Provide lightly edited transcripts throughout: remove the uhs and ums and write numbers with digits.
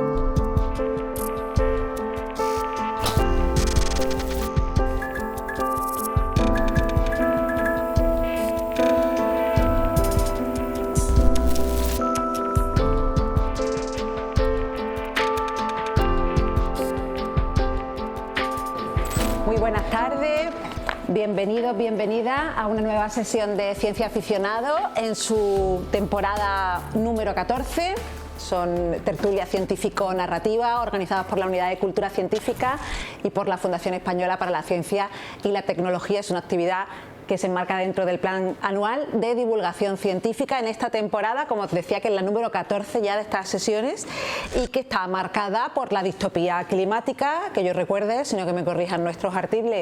Muy buenas tardes, bienvenidos, bienvenidas a una nueva sesión de Ciencia Aficionado en su temporada número 14. Son tertulias científico-narrativas organizadas por la Unidad de Cultura Científica y por la Fundación Española para la Ciencia y la Tecnología. Es una actividad que se enmarca dentro del plan anual de divulgación científica en esta temporada, como os decía, que es la número 14 ya de estas sesiones y que está marcada por la distopía climática, que yo recuerde, sino que me corrijan nuestros artículos,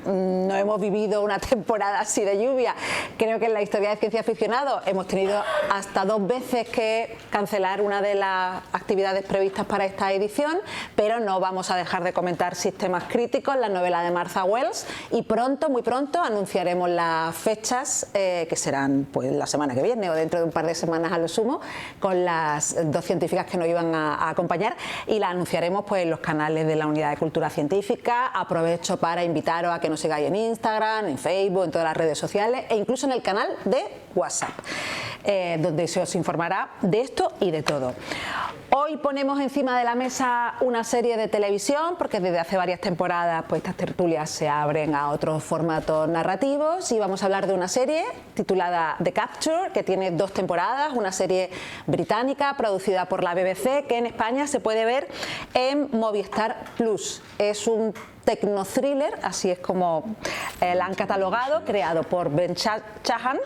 no hemos vivido una temporada así de lluvia. Creo que en la historia de Ciencia Aficionado hemos tenido hasta 2 veces que cancelar una de las actividades previstas para esta edición, pero no vamos a dejar de comentar sistemas críticos, la novela de Martha Wells, y pronto, muy pronto, anunciaremos las fechas que serán pues la semana que viene o dentro de un par de semanas a lo sumo, con las 2 científicas que nos iban a acompañar, y la anunciaremos pues en los canales de la Unidad de Cultura Científica. Aprovecho para invitaros a que nos sigáis en Instagram, en Facebook, en todas las redes sociales e incluso en el canal de WhatsApp, donde se os informará de esto y de todo. Hoy ponemos encima de la mesa una serie de televisión, porque desde hace varias temporadas pues estas tertulias se abren a otros formatos narrativos, y vamos a hablar de una serie titulada The Capture, que tiene 2 temporadas, una serie británica producida por la BBC, que en España se puede ver en Movistar Plus. Es un tecno-thriller, así es como la han catalogado, creado por Ben Chahan,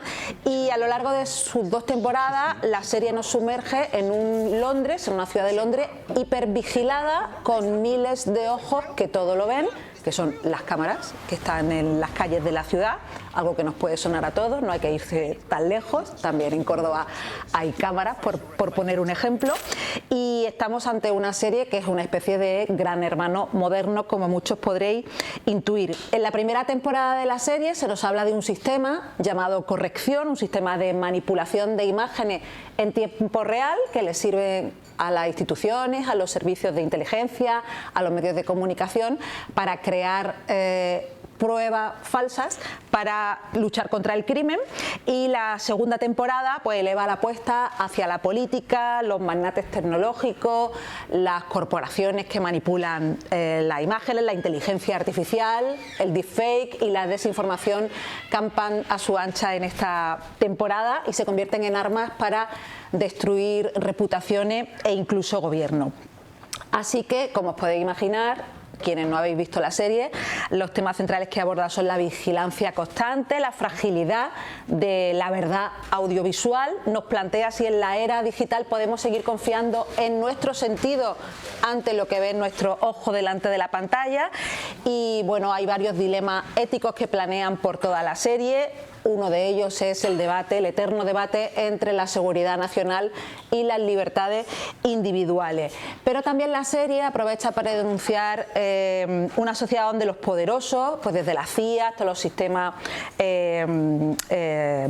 y a lo largo de sus 2 temporadas la serie nos sumerge en un Londres, en una ciudad de Londres hipervigilada, con miles de ojos que todo lo ven, que son las cámaras que están en las calles de la ciudad, algo que nos puede sonar a todos, no hay que irse tan lejos, también en Córdoba hay cámaras, por poner un ejemplo, y estamos ante una serie que es una especie de Gran Hermano moderno, como muchos podréis intuir. En la primera temporada de la serie se nos habla de un sistema llamado corrección, un sistema de manipulación de imágenes en tiempo real que le sirve a las instituciones, a los servicios de inteligencia, a los medios de comunicación, para crear pruebas falsas para luchar contra el crimen. Y la segunda temporada pues eleva la apuesta hacia la política, los magnates tecnológicos, las corporaciones que manipulan las imágenes, la inteligencia artificial, el deepfake y la desinformación campan a su ancha en esta temporada y se convierten en armas para destruir reputaciones e incluso gobierno. Así que, como os podéis imaginar, quienes no habéis visto la serie, los temas centrales que aborda son la vigilancia constante, la fragilidad de la verdad audiovisual. Nos plantea si en la era digital podemos seguir confiando en nuestro sentido ante lo que ve nuestro ojo delante de la pantalla. Y bueno, hay varios dilemas éticos que planean por toda la serie. Uno de ellos es el debate, el eterno debate entre la seguridad nacional y las libertades individuales. Pero también la serie aprovecha para denunciar una sociedad donde los poderosos, pues desde la CIA hasta los sistemas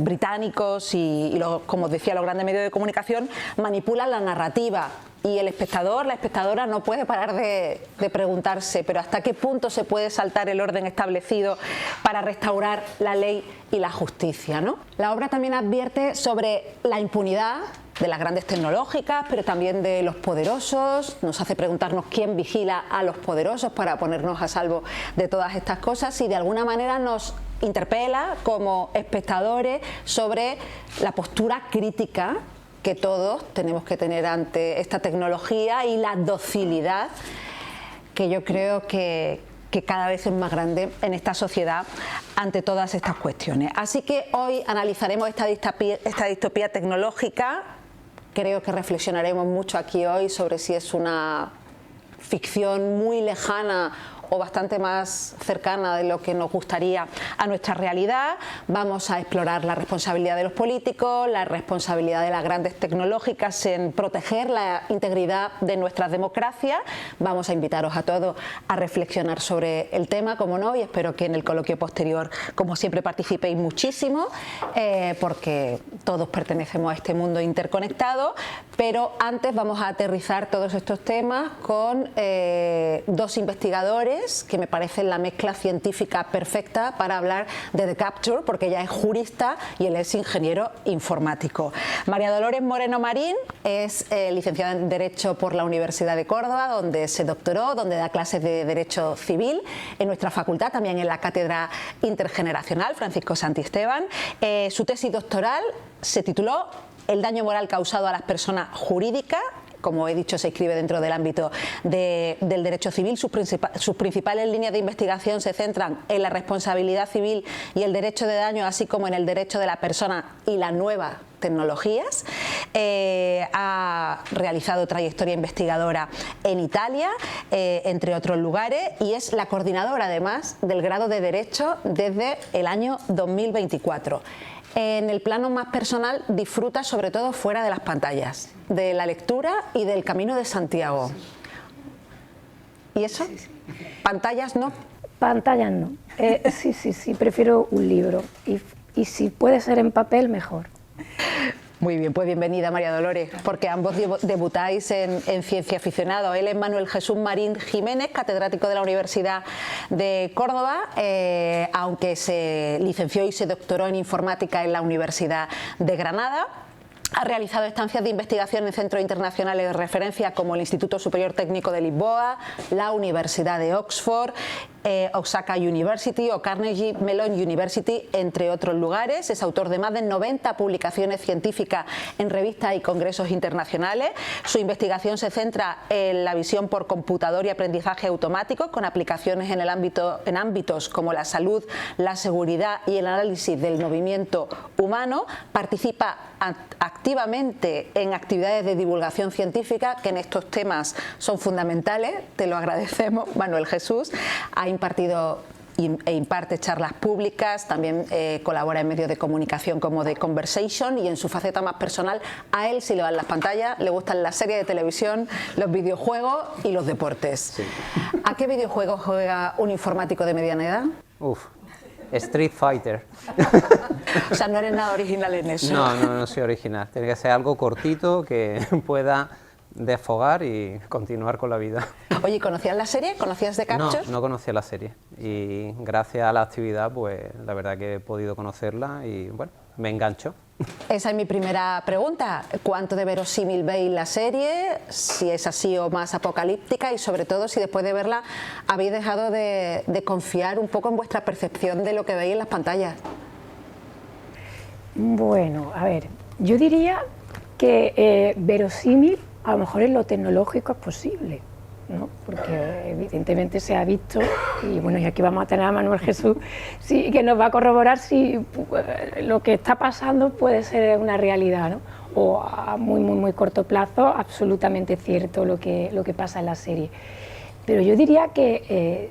británicos y los, como os decía, los grandes medios de comunicación, manipulan la narrativa. Y el espectador, la espectadora no puede parar de preguntarse, pero ¿hasta qué punto se puede saltar el orden establecido para restaurar la ley y la justicia, ¿no? La obra también advierte sobre la impunidad de las grandes tecnológicas, pero también de los poderosos. Nos hace preguntarnos quién vigila a los poderosos para ponernos a salvo de todas estas cosas, y de alguna manera nos interpela como espectadores sobre la postura crítica que todos tenemos que tener ante esta tecnología y la docilidad que yo creo que cada vez es más grande en esta sociedad ante todas estas cuestiones. Así que hoy analizaremos esta distopía tecnológica. Creo que reflexionaremos mucho aquí hoy sobre si es una ficción muy lejana o bastante más cercana de lo que nos gustaría a nuestra realidad. Vamos a explorar la responsabilidad de los políticos, la responsabilidad de las grandes tecnológicas en proteger la integridad de nuestras democracias. Vamos a invitaros a todos a reflexionar sobre el tema, como no, y espero que en el coloquio posterior, como siempre, participéis muchísimo, porque todos pertenecemos a este mundo interconectado, pero antes vamos a aterrizar todos estos temas con dos investigadores que me parecen la mezcla científica perfecta para hablar de The Capture, porque ella es jurista y él es ingeniero informático. María Dolores Moreno Marín es licenciada en Derecho por la Universidad de Córdoba, donde se doctoró, donde da clases de Derecho Civil en nuestra facultad, también en la Cátedra Intergeneracional Francisco Santisteban. Su tesis doctoral se tituló El daño moral causado a las personas jurídicas. Como he dicho, se inscribe dentro del ámbito del derecho civil. Sus principales líneas de investigación se centran en la responsabilidad civil y el derecho de daño, así como en el derecho de la persona y las nuevas tecnologías. Ha realizado trayectoria investigadora en Italia, entre otros lugares, y es la coordinadora, además, del grado de Derecho desde el año 2024. En el plano más personal, disfruta sobre todo fuera de las pantallas, de la lectura y del Camino de Santiago. ¿Y eso? ¿Pantallas no? Pantallas no. Sí, prefiero un libro. Y si puede ser en papel, mejor. Muy bien, pues bienvenida María Dolores, porque ambos debutáis en Ciencia Aficionado. Él es Manuel Jesús Marín Jiménez, catedrático de la Universidad de Córdoba, aunque se licenció y se doctoró en Informática en la Universidad de Granada. Ha realizado estancias de investigación en centros internacionales de referencia como el Instituto Superior Técnico de Lisboa, la Universidad de Oxford, Osaka University o Carnegie Mellon University, entre otros lugares. Es autor de más de 90 publicaciones científicas en revistas y congresos internacionales. Su investigación se centra en la visión por computador y aprendizaje automático, con aplicaciones en ámbitos como la salud, la seguridad y el análisis del movimiento humano. Participa activamente en actividades de divulgación científica, que en estos temas son fundamentales. Te lo agradecemos, Manuel Jesús. Ha impartido e imparte charlas públicas, también colabora en medios de comunicación como The Conversation, y en su faceta más personal, a él sí le van las pantallas, le gustan las series de televisión, los videojuegos y los deportes. Sí. ¿A qué videojuegos juega un informático de mediana edad? Street Fighter. O sea, no eres nada original en eso. No soy original. Tiene que ser algo cortito que pueda desfogar y continuar con la vida. Oye, ¿conocías la serie? ¿Conocías The Capture? No conocía la serie, y gracias a la actividad, pues la verdad que he podido conocerla y bueno, me engancho. Esa es mi primera pregunta. ¿Cuánto de verosímil veis la serie? Si es así o más apocalíptica, y sobre todo si después de verla habéis dejado de confiar un poco en vuestra percepción de lo que veis en las pantallas. Bueno, a ver, yo diría que verosímil a lo mejor en lo tecnológico es posible, ¿no? Porque evidentemente se ha visto, y bueno, y aquí vamos a tener a Manuel Jesús, sí, que nos va a corroborar si lo que está pasando puede ser una realidad, ¿no? O a muy corto plazo, absolutamente cierto lo que pasa en la serie. Pero yo diría que,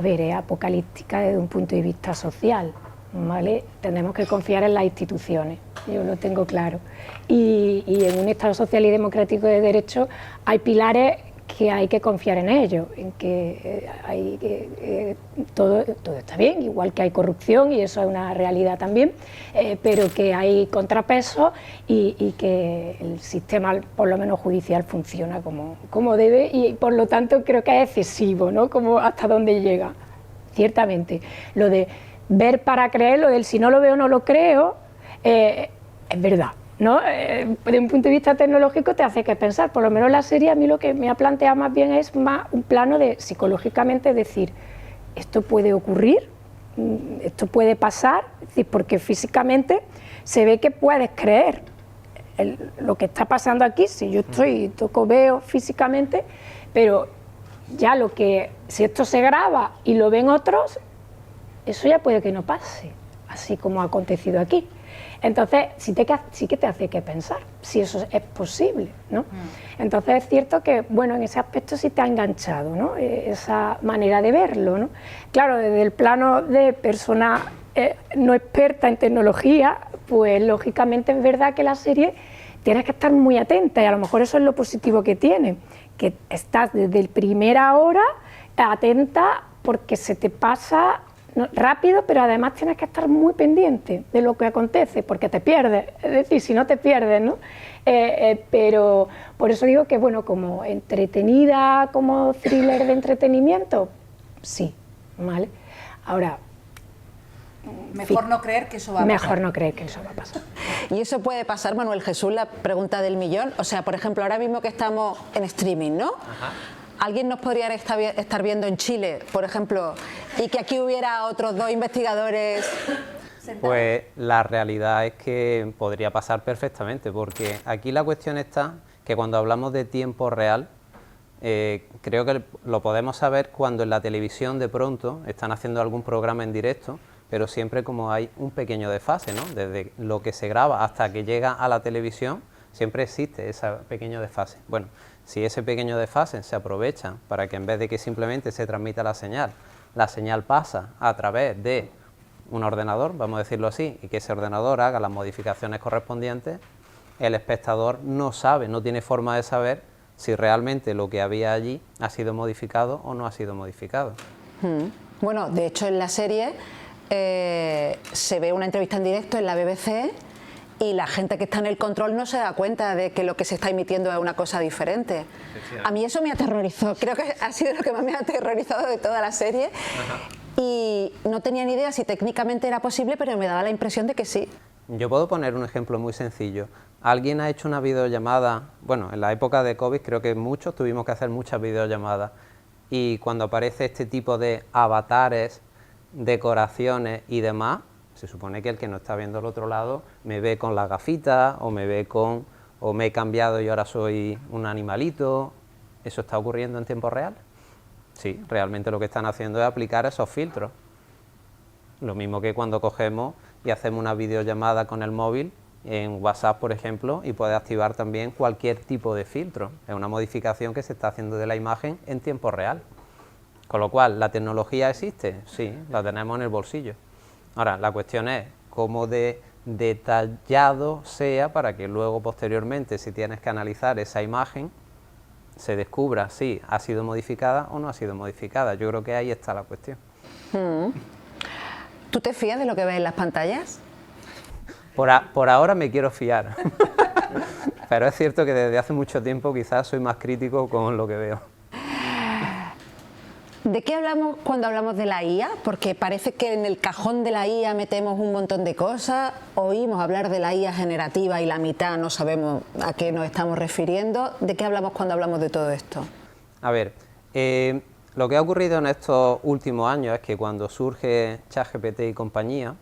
es apocalíptica desde un punto de vista social, ¿vale? Tenemos que confiar en las instituciones, yo lo tengo claro. Y en un Estado social y democrático de derecho hay pilares que hay que confiar en ellos, en que todo está bien, igual que hay corrupción, y eso es una realidad también, pero que hay contrapesos y que el sistema, por lo menos judicial, funciona como debe, y por lo tanto creo que es excesivo, ¿no? Como hasta dónde llega, ciertamente. Lo de ver para creer, lo del si no lo veo no lo creo, es verdad, ¿no? Desde un punto de vista tecnológico te hace que pensar. Por lo menos la serie a mí lo que me ha planteado más bien es más un plano de psicológicamente decir, esto puede ocurrir, esto puede pasar, es decir, porque físicamente se ve que puedes creer lo que está pasando aquí. Si yo veo físicamente, pero ya si esto se graba y lo ven otros, eso ya puede que no pase, así como ha acontecido aquí. Entonces sí que te hace que pensar si eso es posible, ¿no? Entonces es cierto que, bueno, en ese aspecto sí te ha enganchado, ¿no? Esa manera de verlo, ¿no? Claro, desde el plano de persona no experta en tecnología, pues lógicamente es verdad que la serie tienes que estar muy atenta y a lo mejor eso es lo positivo que tiene, que estás desde la primera hora atenta porque se te pasa rápido, pero además tienes que estar muy pendiente de lo que acontece, porque te pierdes, es decir, si no te pierdes, ¿no? Pero por eso digo que, bueno, como entretenida, como thriller de entretenimiento, sí, ¿vale? Ahora, mejor no creer que eso va a pasar. Mejor no creer que eso va a pasar. Y eso puede pasar, Manuel Jesús, la pregunta del millón. O sea, por ejemplo, ahora mismo que estamos en streaming, ¿no? Ajá. ¿Alguien nos podría estar viendo en Chile, por ejemplo, y que aquí hubiera otros 2 investigadores? Pues la realidad es que podría pasar perfectamente, porque aquí la cuestión está que cuando hablamos de tiempo real, creo que lo podemos saber cuando en la televisión de pronto están haciendo algún programa en directo, pero siempre como hay un pequeño desfase, ¿no? Desde lo que se graba hasta que llega a la televisión, siempre existe ese pequeño desfase. Bueno, si ese pequeño desfase se aprovecha para que en vez de que simplemente se transmita la señal pasa a través de un ordenador, vamos a decirlo así, y que ese ordenador haga las modificaciones correspondientes, el espectador no sabe, no tiene forma de saber si realmente lo que había allí ha sido modificado o no ha sido modificado. Bueno, de hecho en la serie se ve una entrevista en directo en la BBC y la gente que está en el control no se da cuenta de que lo que se está emitiendo es una cosa diferente. A mí eso me aterrorizó, creo que ha sido lo que más me ha aterrorizado de toda la serie. Ajá. Y no tenía ni idea si técnicamente era posible, pero me daba la impresión de que sí. Yo puedo poner un ejemplo muy sencillo. Alguien ha hecho una videollamada, bueno, en la época de COVID creo que muchos tuvimos que hacer muchas videollamadas, y cuando aparece este tipo de avatares, decoraciones y demás, se supone que el que no está viendo al otro lado me ve con las gafitas o me ve con, o me he cambiado y ahora soy un animalito. ¿Eso está ocurriendo en tiempo real? Sí, realmente lo que están haciendo es aplicar esos filtros. Lo mismo que cuando cogemos y hacemos una videollamada con el móvil en WhatsApp, por ejemplo, y puede activar también cualquier tipo de filtro. Es una modificación que se está haciendo de la imagen en tiempo real. Con lo cual, ¿la tecnología existe? Sí, la tenemos en el bolsillo. Ahora, la cuestión es cómo de detallado sea para que luego, posteriormente, si tienes que analizar esa imagen, se descubra si ha sido modificada o no ha sido modificada. Yo creo que ahí está la cuestión. ¿Tú te fías de lo que ves en las pantallas? Por ahora me quiero fiar, pero es cierto que desde hace mucho tiempo quizás soy más crítico con lo que veo. ¿De qué hablamos cuando hablamos de la IA? Porque parece que en el cajón de la IA metemos un montón de cosas. Oímos hablar de la IA generativa y la mitad no sabemos a qué nos estamos refiriendo. ¿De qué hablamos cuando hablamos de todo esto? A ver, lo que ha ocurrido en estos últimos años es que cuando surge ChatGPT y compañía,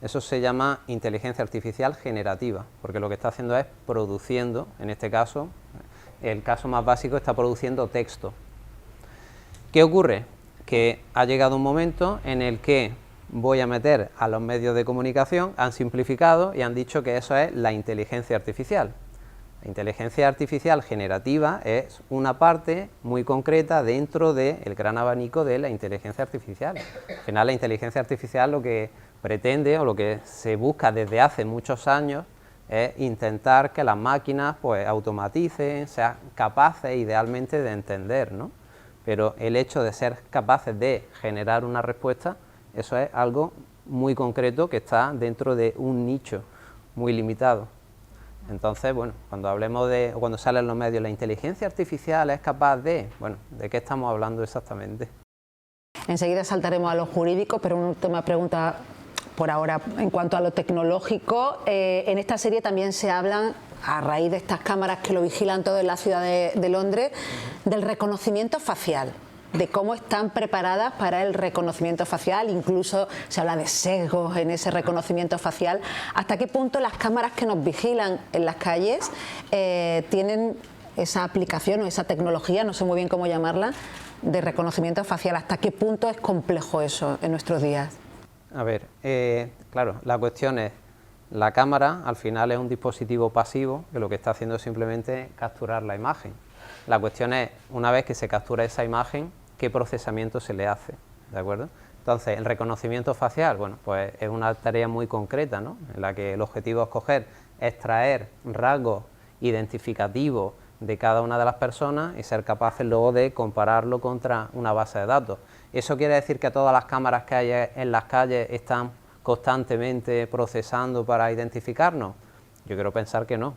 eso se llama inteligencia artificial generativa, porque lo que está haciendo es produciendo, en este caso, el caso más básico, está produciendo texto. ¿Qué ocurre? Que ha llegado un momento en el que voy a meter a los medios de comunicación, han simplificado y han dicho que eso es la inteligencia artificial. La inteligencia artificial generativa es una parte muy concreta dentro del gran abanico de la inteligencia artificial. Al final, la inteligencia artificial lo que pretende o lo que se busca desde hace muchos años es intentar que las máquinas pues automaticen, sean capaces idealmente de entender, ¿no? Pero el hecho de ser capaces de generar una respuesta, eso es algo muy concreto que está dentro de un nicho muy limitado. Entonces, bueno, cuando hablemos de, o cuando salen los medios, la inteligencia artificial es capaz de, bueno, ¿de qué estamos hablando exactamente? Enseguida saltaremos a lo jurídico, pero una última pregunta por ahora en cuanto a lo tecnológico. En esta serie también se hablan, a raíz de estas cámaras que lo vigilan todo en la ciudad de Londres, del reconocimiento facial, de cómo están preparadas para el reconocimiento facial, incluso se habla de sesgos en ese reconocimiento facial. ¿Hasta qué punto las cámaras que nos vigilan en las calles tienen esa aplicación o esa tecnología, no sé muy bien cómo llamarla, de reconocimiento facial? ¿Hasta qué punto es complejo eso en nuestros días? A ver, claro, la cuestión es, La cámara al final es un dispositivo pasivo que lo que está haciendo es simplemente capturar la imagen. La cuestión es, una vez que se captura esa imagen, ¿qué procesamiento se le hace? ¿De acuerdo? Entonces, el reconocimiento facial, bueno, pues es una tarea muy concreta, ¿no? En la que el objetivo es coger, extraer rasgos identificativos de cada una de las personas y ser capaces luego de compararlo contra una base de datos. ¿Eso quiere decir que todas las cámaras que hay en las calles están constantemente procesando para identificarnos? Yo quiero pensar que no.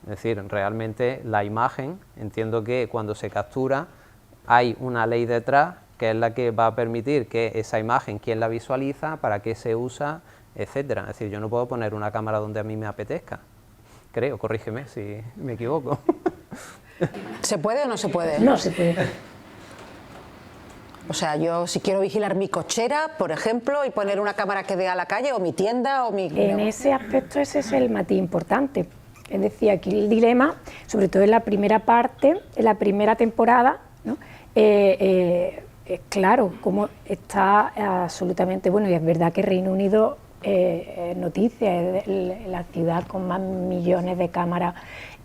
Es decir, realmente la imagen, entiendo que cuando se captura hay una ley detrás que es la que va a permitir que esa imagen, quién la visualiza, para qué se usa, etcétera. Es decir, yo no puedo poner una cámara donde a mí me apetezca. Creo, corrígeme si me equivoco. ¿Se puede o no se puede? No se puede. O sea, yo si quiero vigilar mi cochera, por ejemplo, y poner una cámara que dé a la calle, o mi tienda, o mi... En ese aspecto ese es el matiz importante. Es decir, aquí el dilema, sobre todo en la primera parte, en la primera temporada, ¿no? Es claro, como está absolutamente bueno, y es verdad que Reino Unido es noticia, es la ciudad con más millones de cámaras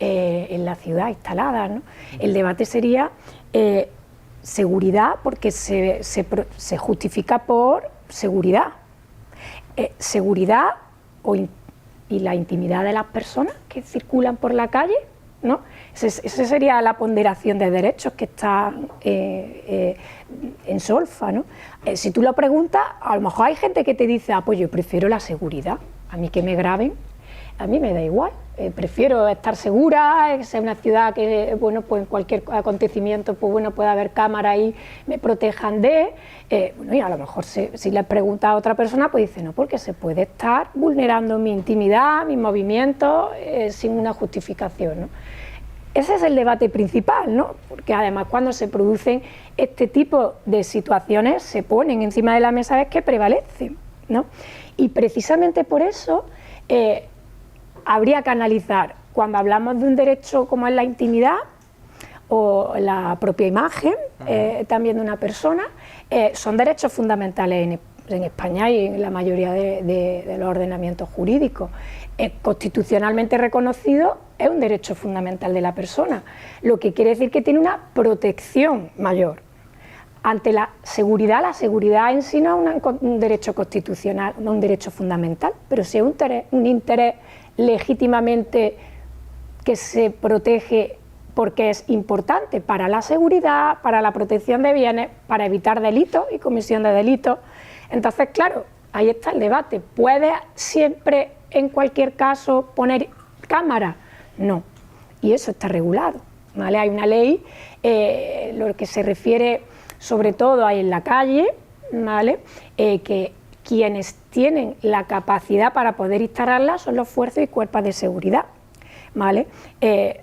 en la ciudad instaladas, ¿no? El debate sería seguridad, porque se justifica por seguridad. Seguridad y la intimidad de las personas que circulan por la calle, ¿no? Esa sería la ponderación de derechos que está en solfa, ¿no? Si tú lo preguntas, a lo mejor hay gente que te dice, pues yo prefiero la seguridad, a mí que me graben, a mí me da igual, prefiero estar segura, que sea una ciudad que, bueno, pues en cualquier acontecimiento, pues bueno, pueda haber cámaras y me protejan de, bueno, y a lo mejor si le pregunta a otra persona, pues dice, no, porque se puede estar vulnerando mi intimidad, mis movimientos, sin una justificación, ¿no? Ese es el debate principal, ¿no? Porque además cuando se producen este tipo de situaciones se ponen encima de la mesa, es que prevalecen, ¿no? Y precisamente por eso habría que analizar, cuando hablamos de un derecho como es la intimidad o la propia imagen también de una persona, son derechos fundamentales en España y en la mayoría de los ordenamientos jurídicos. Constitucionalmente reconocido, es un derecho fundamental de la persona, lo que quiere decir que tiene una protección mayor. Ante la seguridad en sí no es un derecho constitucional, no un derecho fundamental, pero sí es un interés legítimamente que se protege porque es importante para la seguridad, para la protección de bienes, para evitar delitos y comisión de delitos. Entonces, claro, ahí está el debate. ¿Puede siempre, en cualquier caso, poner cámara? No, y eso está regulado, ¿vale? Hay una ley, lo que se refiere sobre todo ahí en la calle, ¿vale? Que quienes tienen la capacidad para poder instalarla son los fuerzas y cuerpos de seguridad, ¿vale?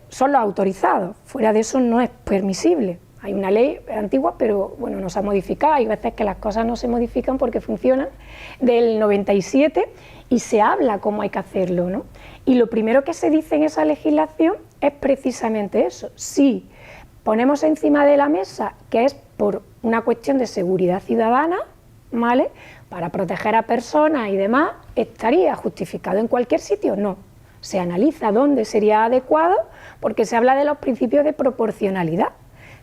Son los autorizados, fuera de eso no es permisible. Hay una ley antigua, pero bueno, no se ha modificado, hay veces que las cosas no se modifican porque funcionan, del 97, y se habla cómo hay que hacerlo, ¿no? Y lo primero que se dice en esa legislación es precisamente eso. Si ponemos encima de la mesa que es por una cuestión de seguridad ciudadana, ¿vale?, para proteger a personas y demás, ¿estaría justificado en cualquier sitio? No. Se analiza dónde sería adecuado porque se habla de los principios de proporcionalidad.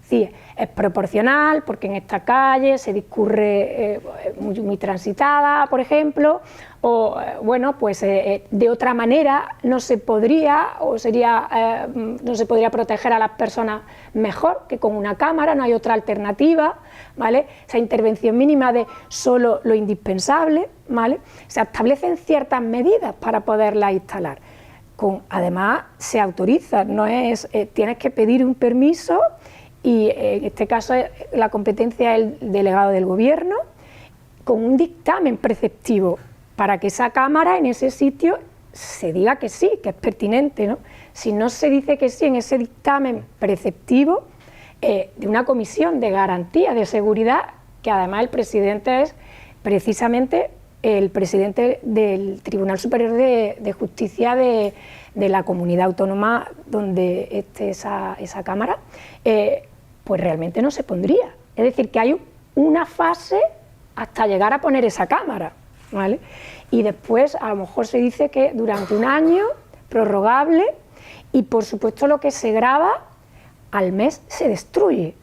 Sí, es proporcional porque en esta calle se discurre muy transitada, por ejemplo, o bueno, pues de otra manera no se podría no se podría proteger a las personas mejor que con una cámara, no hay otra alternativa, ¿vale? Esa intervención mínima de solo lo indispensable, ¿vale? Se establecen ciertas medidas para poderla instalar. Además se autoriza, no es tienes que pedir un permiso. Y en este caso la competencia es el delegado del gobierno, con un dictamen preceptivo para que esa cámara en ese sitio se diga que sí, que es pertinente, ¿no? Si no se dice que sí en ese dictamen preceptivo de una comisión de garantía de seguridad, que además el presidente es precisamente el presidente del Tribunal Superior de Justicia de la comunidad autónoma donde esté esa cámara, pues realmente no se pondría. Es decir, que hay una fase hasta llegar a poner esa cámara, ¿vale? y después a lo mejor se dice que durante un año, prorrogable, y por supuesto lo que se graba al mes se destruye,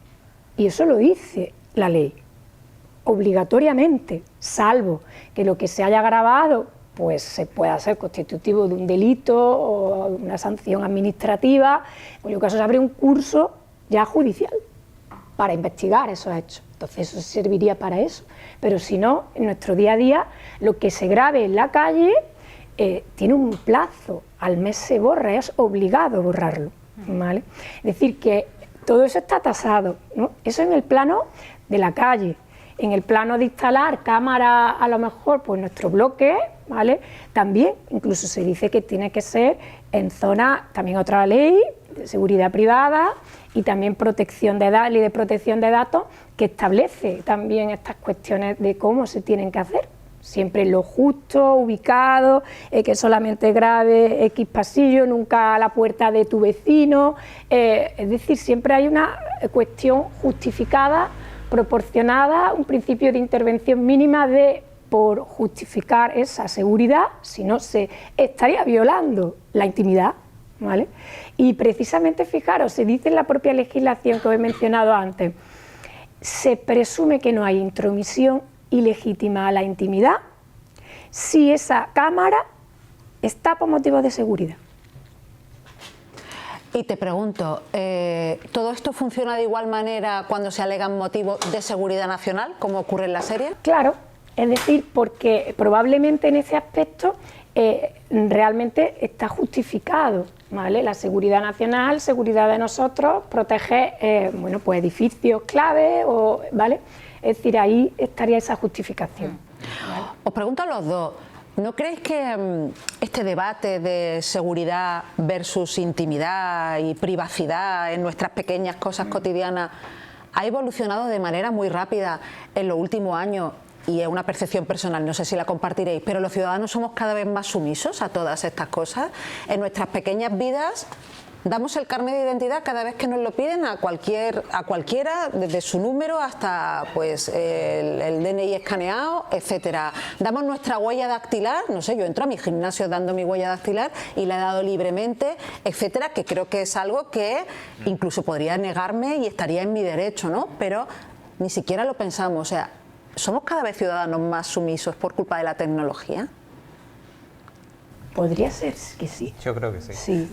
y eso lo dice la ley, obligatoriamente, salvo que lo que se haya grabado pues se pueda ser constitutivo de un delito o una sanción administrativa, en cuyo caso se abre un curso ya judicial para investigar esos hechos. Entonces eso serviría para eso, pero si no, en nuestro día a día, lo que se grabe en la calle tiene un plazo, al mes se borra, es obligado borrarlo, ¿vale? Es decir, que todo eso está tasado, ¿no? Eso en el plano de la calle. En el plano de instalar cámaras, a lo mejor, pues nuestro bloque, ¿vale? También, incluso se dice que tiene que ser en zona, también otra ley, de seguridad privada y también protección de datos, ley de protección de datos, que establece también estas cuestiones de cómo se tienen que hacer. Siempre lo justo, ubicado, que solamente grabe X pasillo, nunca a la puerta de tu vecino. Es decir, siempre hay una cuestión justificada, proporcionada, un principio de intervención mínima por justificar esa seguridad, si no se estaría violando la intimidad, ¿vale? Y precisamente, fijaros, se dice en la propia legislación que os he mencionado antes, se presume que no hay intromisión ilegítima a la intimidad si esa cámara está por motivos de seguridad. Y te pregunto, ¿todo esto funciona de igual manera cuando se alegan motivos de seguridad nacional, como ocurre en la serie? Claro, es decir, porque probablemente en ese aspecto realmente está justificado, ¿vale? La seguridad nacional, seguridad de nosotros, protege bueno, pues edificios clave, ¿vale? Es decir, ahí estaría esa justificación. ¿Vale? Os pregunto a los dos, ¿no creéis que este debate de seguridad versus intimidad y privacidad en nuestras pequeñas cosas cotidianas ha evolucionado de manera muy rápida en los últimos años? Y es una percepción personal, no sé si la compartiréis, pero los ciudadanos somos cada vez más sumisos a todas estas cosas. En nuestras pequeñas vidas damos el carnet de identidad cada vez que nos lo piden a cualquiera, desde su número hasta pues el DNI escaneado, etcétera. Damos nuestra huella dactilar, no sé, yo entro a mi gimnasio dando mi huella dactilar y la he dado libremente, etcétera, que creo que es algo que incluso podría negarme y estaría en mi derecho, ¿no? Pero ni siquiera lo pensamos, o sea, ¿somos cada vez ciudadanos más sumisos por culpa de la tecnología? Podría ser que sí. Yo creo que sí. Sí,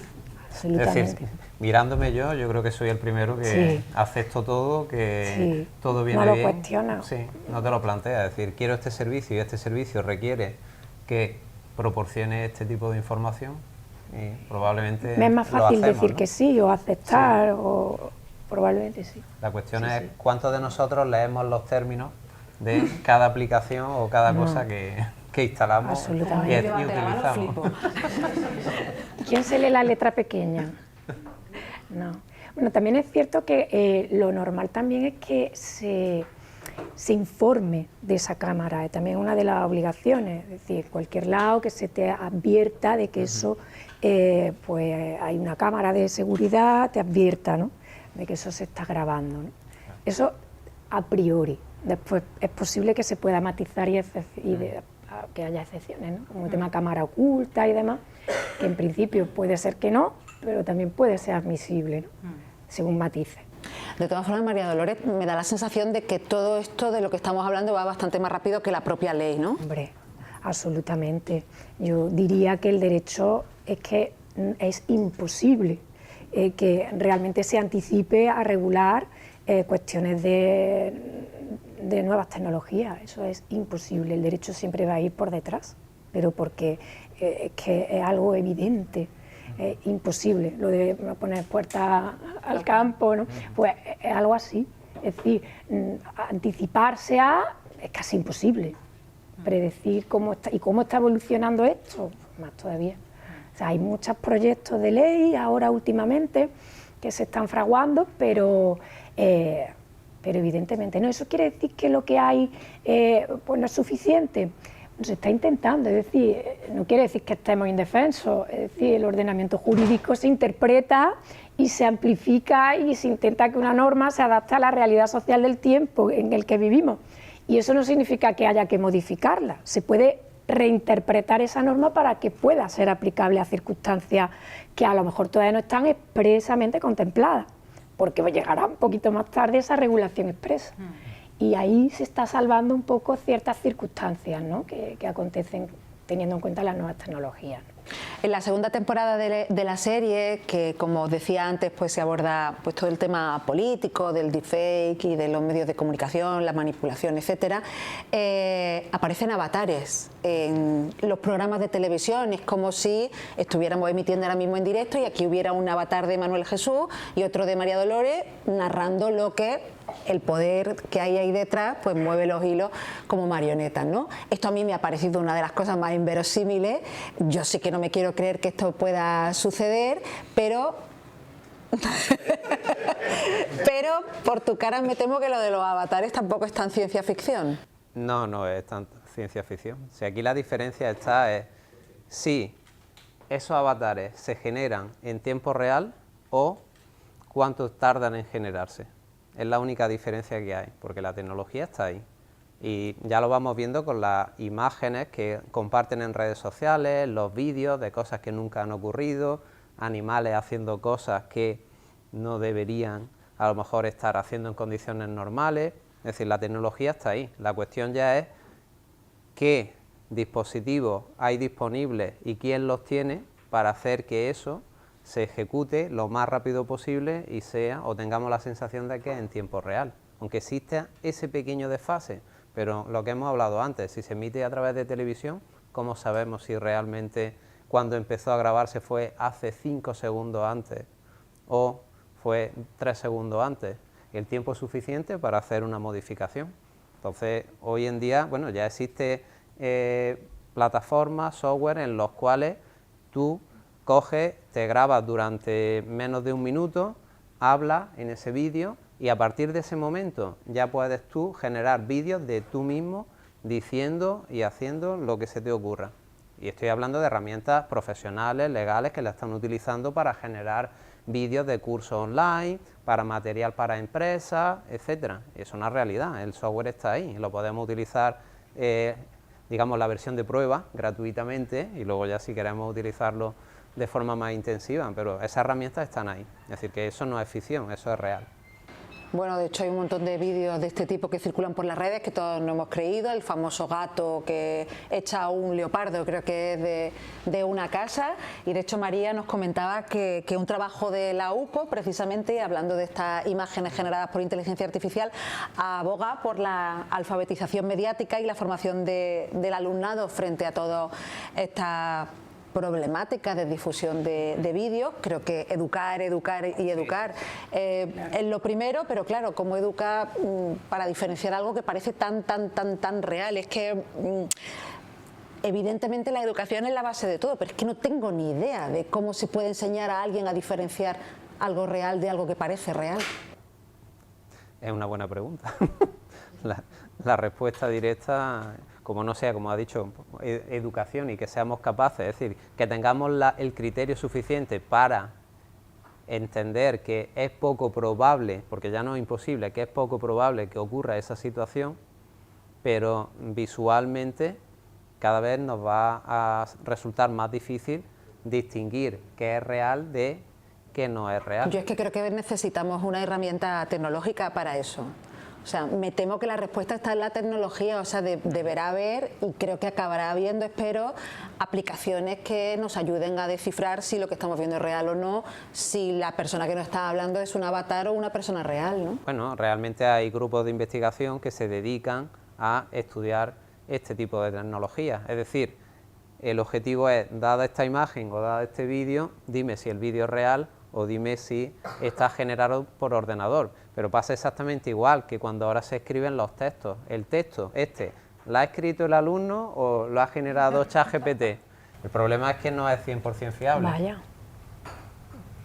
absolutamente. Es decir, mirándome yo creo que soy el primero que acepto todo, que todo viene bien. No lo cuestiona. Sí, no te lo planteas. Es decir, quiero este servicio y este servicio requiere que proporcione este tipo de información y probablemente me es más fácil hacemos, decir, ¿no? que sí o aceptar, o probablemente sí. La cuestión es cuántos de nosotros leemos los términos de cada aplicación o cada cosa que instalamos y utilizamos. ¿Quién se lee la letra pequeña? No. Bueno, también es cierto que lo normal también es que se informe de esa cámara, también es una de las obligaciones, es decir, en cualquier lado que se te advierta de que eso, pues hay una cámara de seguridad, te advierta, ¿no?, de que eso se está grabando, ¿no? Eso a priori. Después es posible que se pueda matizar y que haya excepciones, ¿no?, como el tema cámara oculta y demás, que en principio puede ser que no, pero también puede ser admisible, ¿no?, según matices. De todas formas, María Dolores, me da la sensación de que todo esto de lo que estamos hablando va bastante más rápido que la propia ley, ¿no? Hombre, absolutamente. Yo diría que el derecho es que es imposible que realmente se anticipe a regular cuestiones de nuevas tecnologías. Eso es imposible. El derecho siempre va a ir por detrás, pero porque es que es algo evidente. Imposible, lo de poner puertas al campo, ¿no?, pues es algo así. Es decir, anticiparse es casi imposible. Predecir cómo está evolucionando esto, más todavía. O sea, hay muchos proyectos de ley ahora últimamente que se están fraguando, pero evidentemente no. Eso quiere decir que lo que hay pues no es suficiente. Se está intentando, es decir, no quiere decir que estemos indefensos, es decir, el ordenamiento jurídico se interpreta y se amplifica y se intenta que una norma se adapte a la realidad social del tiempo en el que vivimos. Y eso no significa que haya que modificarla, se puede reinterpretar esa norma para que pueda ser aplicable a circunstancias que a lo mejor todavía no están expresamente contempladas, porque llegará un poquito más tarde esa regulación expresa. Y ahí se está salvando un poco ciertas circunstancias, ¿no?, que acontecen teniendo en cuenta las nuevas tecnologías. En la segunda temporada de la serie, que como decía antes, pues se aborda pues todo el tema político, del deepfake y de los medios de comunicación, la manipulación, etcétera, aparecen avatares en los programas de televisión. Es como si estuviéramos emitiendo ahora mismo en directo y aquí hubiera un avatar de Manuel Jesús y otro de María Dolores narrando lo que el poder que hay ahí detrás pues mueve los hilos como marionetas, ¿no? Esto a mí me ha parecido una de las cosas más inverosímiles. Yo sí que no me quiero creer que esto pueda suceder, pero pero por tu cara me temo que lo de los avatares tampoco es tan ciencia ficción. No, no es tan ciencia ficción. Si aquí la diferencia está es si esos avatares se generan en tiempo real o cuánto tardan en generarse. Es la única diferencia que hay, porque la tecnología está ahí. Y ya lo vamos viendo con las imágenes que comparten en redes sociales, los vídeos de cosas que nunca han ocurrido, animales haciendo cosas que no deberían a lo mejor estar haciendo en condiciones normales. Es decir, la tecnología está ahí. La cuestión ya es qué dispositivos hay disponibles y quién los tiene para hacer que eso se ejecute lo más rápido posible y sea o tengamos la sensación de que es en tiempo real, aunque exista ese pequeño desfase. Pero lo que hemos hablado antes, si se emite a través de televisión, ¿cómo sabemos si realmente cuando empezó a grabarse fue hace 5 segundos antes o fue 3 segundos antes? El tiempo es suficiente para hacer una modificación. Entonces, hoy en día, bueno, ya existe plataformas, software en los cuales tú coges, te grabas durante menos de 1 minuto, hablas en ese vídeo y a partir de ese momento ya puedes tú generar vídeos de tú mismo diciendo y haciendo lo que se te ocurra. Y estoy hablando de herramientas profesionales, legales, que la están utilizando para generar vídeos de cursos online, para material para empresas, etcétera. Es una realidad, el software está ahí, lo podemos utilizar, digamos, la versión de prueba gratuitamente y luego ya si queremos utilizarlo de forma más intensiva, pero esas herramientas están ahí. Es decir, que eso no es ficción, eso es real. Bueno, de hecho hay un montón de vídeos de este tipo que circulan por las redes que todos no hemos creído. El famoso gato que echa a un leopardo, creo que es de una casa. Y de hecho María nos comentaba que un trabajo de la UCO, precisamente hablando de estas imágenes generadas por inteligencia artificial, aboga por la alfabetización mediática y la formación del alumnado frente a todas estas problemática de difusión de vídeos. Creo que educar es lo primero, pero claro, ¿cómo educar para diferenciar algo que parece tan real? Es que evidentemente la educación es la base de todo, pero es que no tengo ni idea de cómo se puede enseñar a alguien a diferenciar algo real de algo que parece real. Es una buena pregunta. La respuesta directa, como no sea, como ha dicho, educación y que seamos capaces, es decir, que tengamos el criterio suficiente para entender que es poco probable, porque ya no es imposible, que es poco probable que ocurra esa situación, pero visualmente cada vez nos va a resultar más difícil distinguir qué es real de qué no es real. Yo es que creo que necesitamos una herramienta tecnológica para eso. O sea, me temo que la respuesta está en la tecnología, o sea, deberá haber, y creo que acabará habiendo, espero, aplicaciones que nos ayuden a descifrar si lo que estamos viendo es real o no, si la persona que nos está hablando es un avatar o una persona real, ¿no? Bueno, realmente hay grupos de investigación que se dedican a estudiar este tipo de tecnologías, es decir, el objetivo es, dada esta imagen o dado este vídeo, dime si el vídeo es real o dime si está generado por ordenador. Pero pasa exactamente igual que cuando ahora se escriben los textos. El texto, ¿lo ha escrito el alumno o lo ha generado ChatGPT? El problema es que no es 100% fiable. Vaya.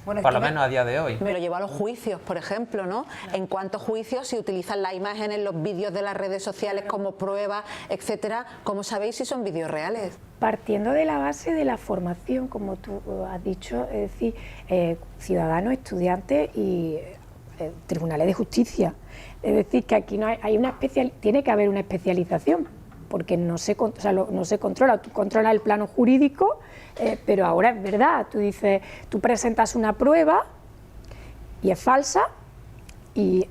Bueno, por lo menos a día de hoy. Me lo llevo a los juicios, por ejemplo, ¿no? En cuántos juicios se utilizan las imágenes, los vídeos de las redes sociales como prueba, etcétera. ¿Cómo sabéis si son vídeos reales? Partiendo de la base de la formación, como tú has dicho, es decir, ciudadanos, estudiantes y tribunales de justicia. Es decir, que aquí no hay una tiene que haber una especialización porque no se controla, tú controlas el plano jurídico, pero ahora es verdad, tú presentas una prueba y es falsa, y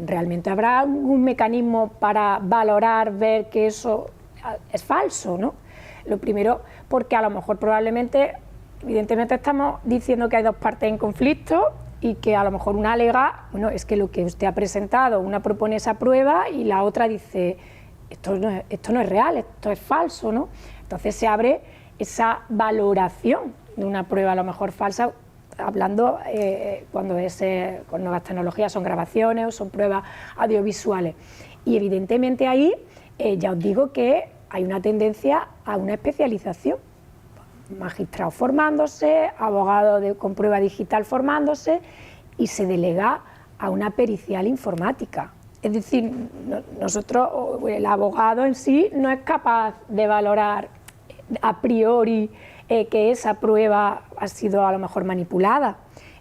realmente habrá algún mecanismo para valorar, ver que eso es falso, ¿no? Lo primero, porque a lo mejor probablemente, evidentemente estamos diciendo que hay dos partes en conflicto y que a lo mejor una alega, bueno, es que lo que usted ha presentado, una propone esa prueba y la otra dice, esto no es real, esto es falso, ¿no? Entonces se abre esa valoración de una prueba a lo mejor falsa, hablando cuando es con nuevas tecnologías, son grabaciones o son pruebas audiovisuales. Y evidentemente ahí ya os digo que hay una tendencia a una especialización. Magistrados formándose, abogados con prueba digital formándose, y se delega a una pericial informática. Es decir, nosotros, el abogado en sí no es capaz de valorar a priori que esa prueba ha sido a lo mejor manipulada.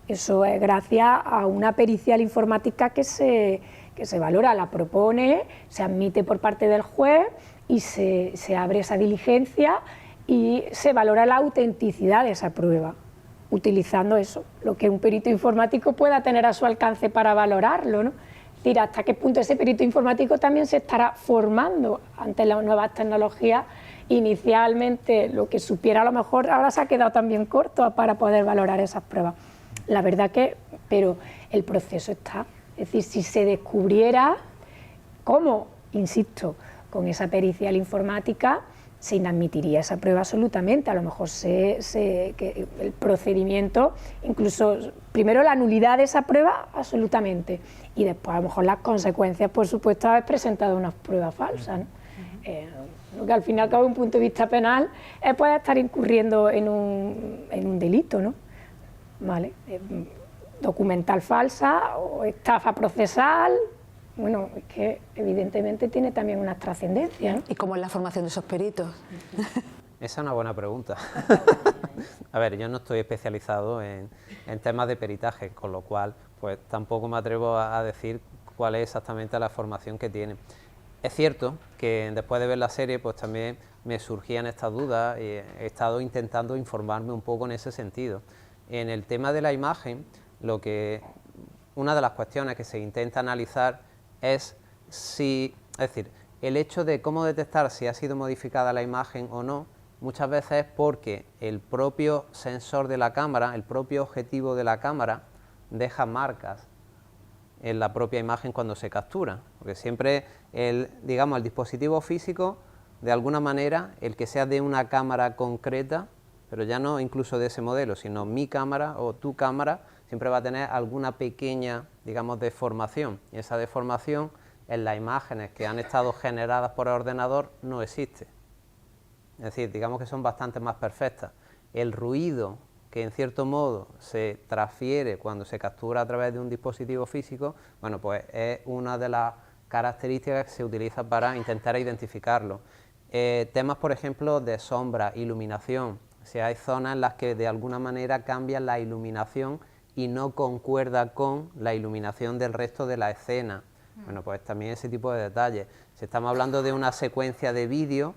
Eso es gracias a una pericial informática que se valora, la propone, se admite por parte del juez y se abre esa diligencia y se valora la autenticidad de esa prueba, utilizando eso, lo que un perito informático pueda tener a su alcance para valorarlo, ¿no? Es decir, hasta qué punto ese perito informático también se estará formando ante las nuevas tecnologías. Inicialmente lo que supiera a lo mejor ahora se ha quedado también corto para poder valorar esas pruebas. La verdad que, pero el proceso está, es decir, si se descubriera cómo, insisto, con esa pericial informática se inadmitiría esa prueba absolutamente, a lo mejor que el procedimiento, incluso primero la nulidad de esa prueba absolutamente y después a lo mejor las consecuencias, por supuesto, de haber presentado una prueba falsa, ¿no? Que al fin y al cabo, desde un punto de vista penal, puede estar incurriendo en un delito, ¿no? ¿Vale? Documental falsa o estafa procesal, bueno, es que evidentemente tiene también una trascendencia, ¿no? ¿Y cómo es la formación de esos peritos? Esa es una buena pregunta. A ver, yo no estoy especializado en temas de peritaje, con lo cual pues tampoco me atrevo a decir cuál es exactamente la formación que tienen. Es cierto que después de ver la serie pues también me surgían estas dudas y he estado intentando informarme un poco en ese sentido. En el tema de la imagen, una de las cuestiones que se intenta analizar es decir, el hecho de cómo detectar si ha sido modificada la imagen o no, muchas veces es porque el propio sensor de la cámara, el propio objetivo de la cámara, deja marcas en la propia imagen cuando se captura, porque siempre el dispositivo físico, de alguna manera, el que sea de una cámara concreta, pero ya no incluso de ese modelo, sino mi cámara o tu cámara, siempre va a tener alguna pequeña, digamos, deformación, y esa deformación en las imágenes que han estado generadas por el ordenador no existe. Es decir, digamos que son bastante más perfectas. El ruido que en cierto modo se transfiere cuando se captura a través de un dispositivo físico, bueno, pues es una de las características que se utiliza para intentar identificarlo. Temas, por ejemplo, de sombra, iluminación. Si hay zonas en las que de alguna manera cambian la iluminación y no concuerda con la iluminación del resto de la escena. Bueno, pues también ese tipo de detalles. Si estamos hablando de una secuencia de vídeo,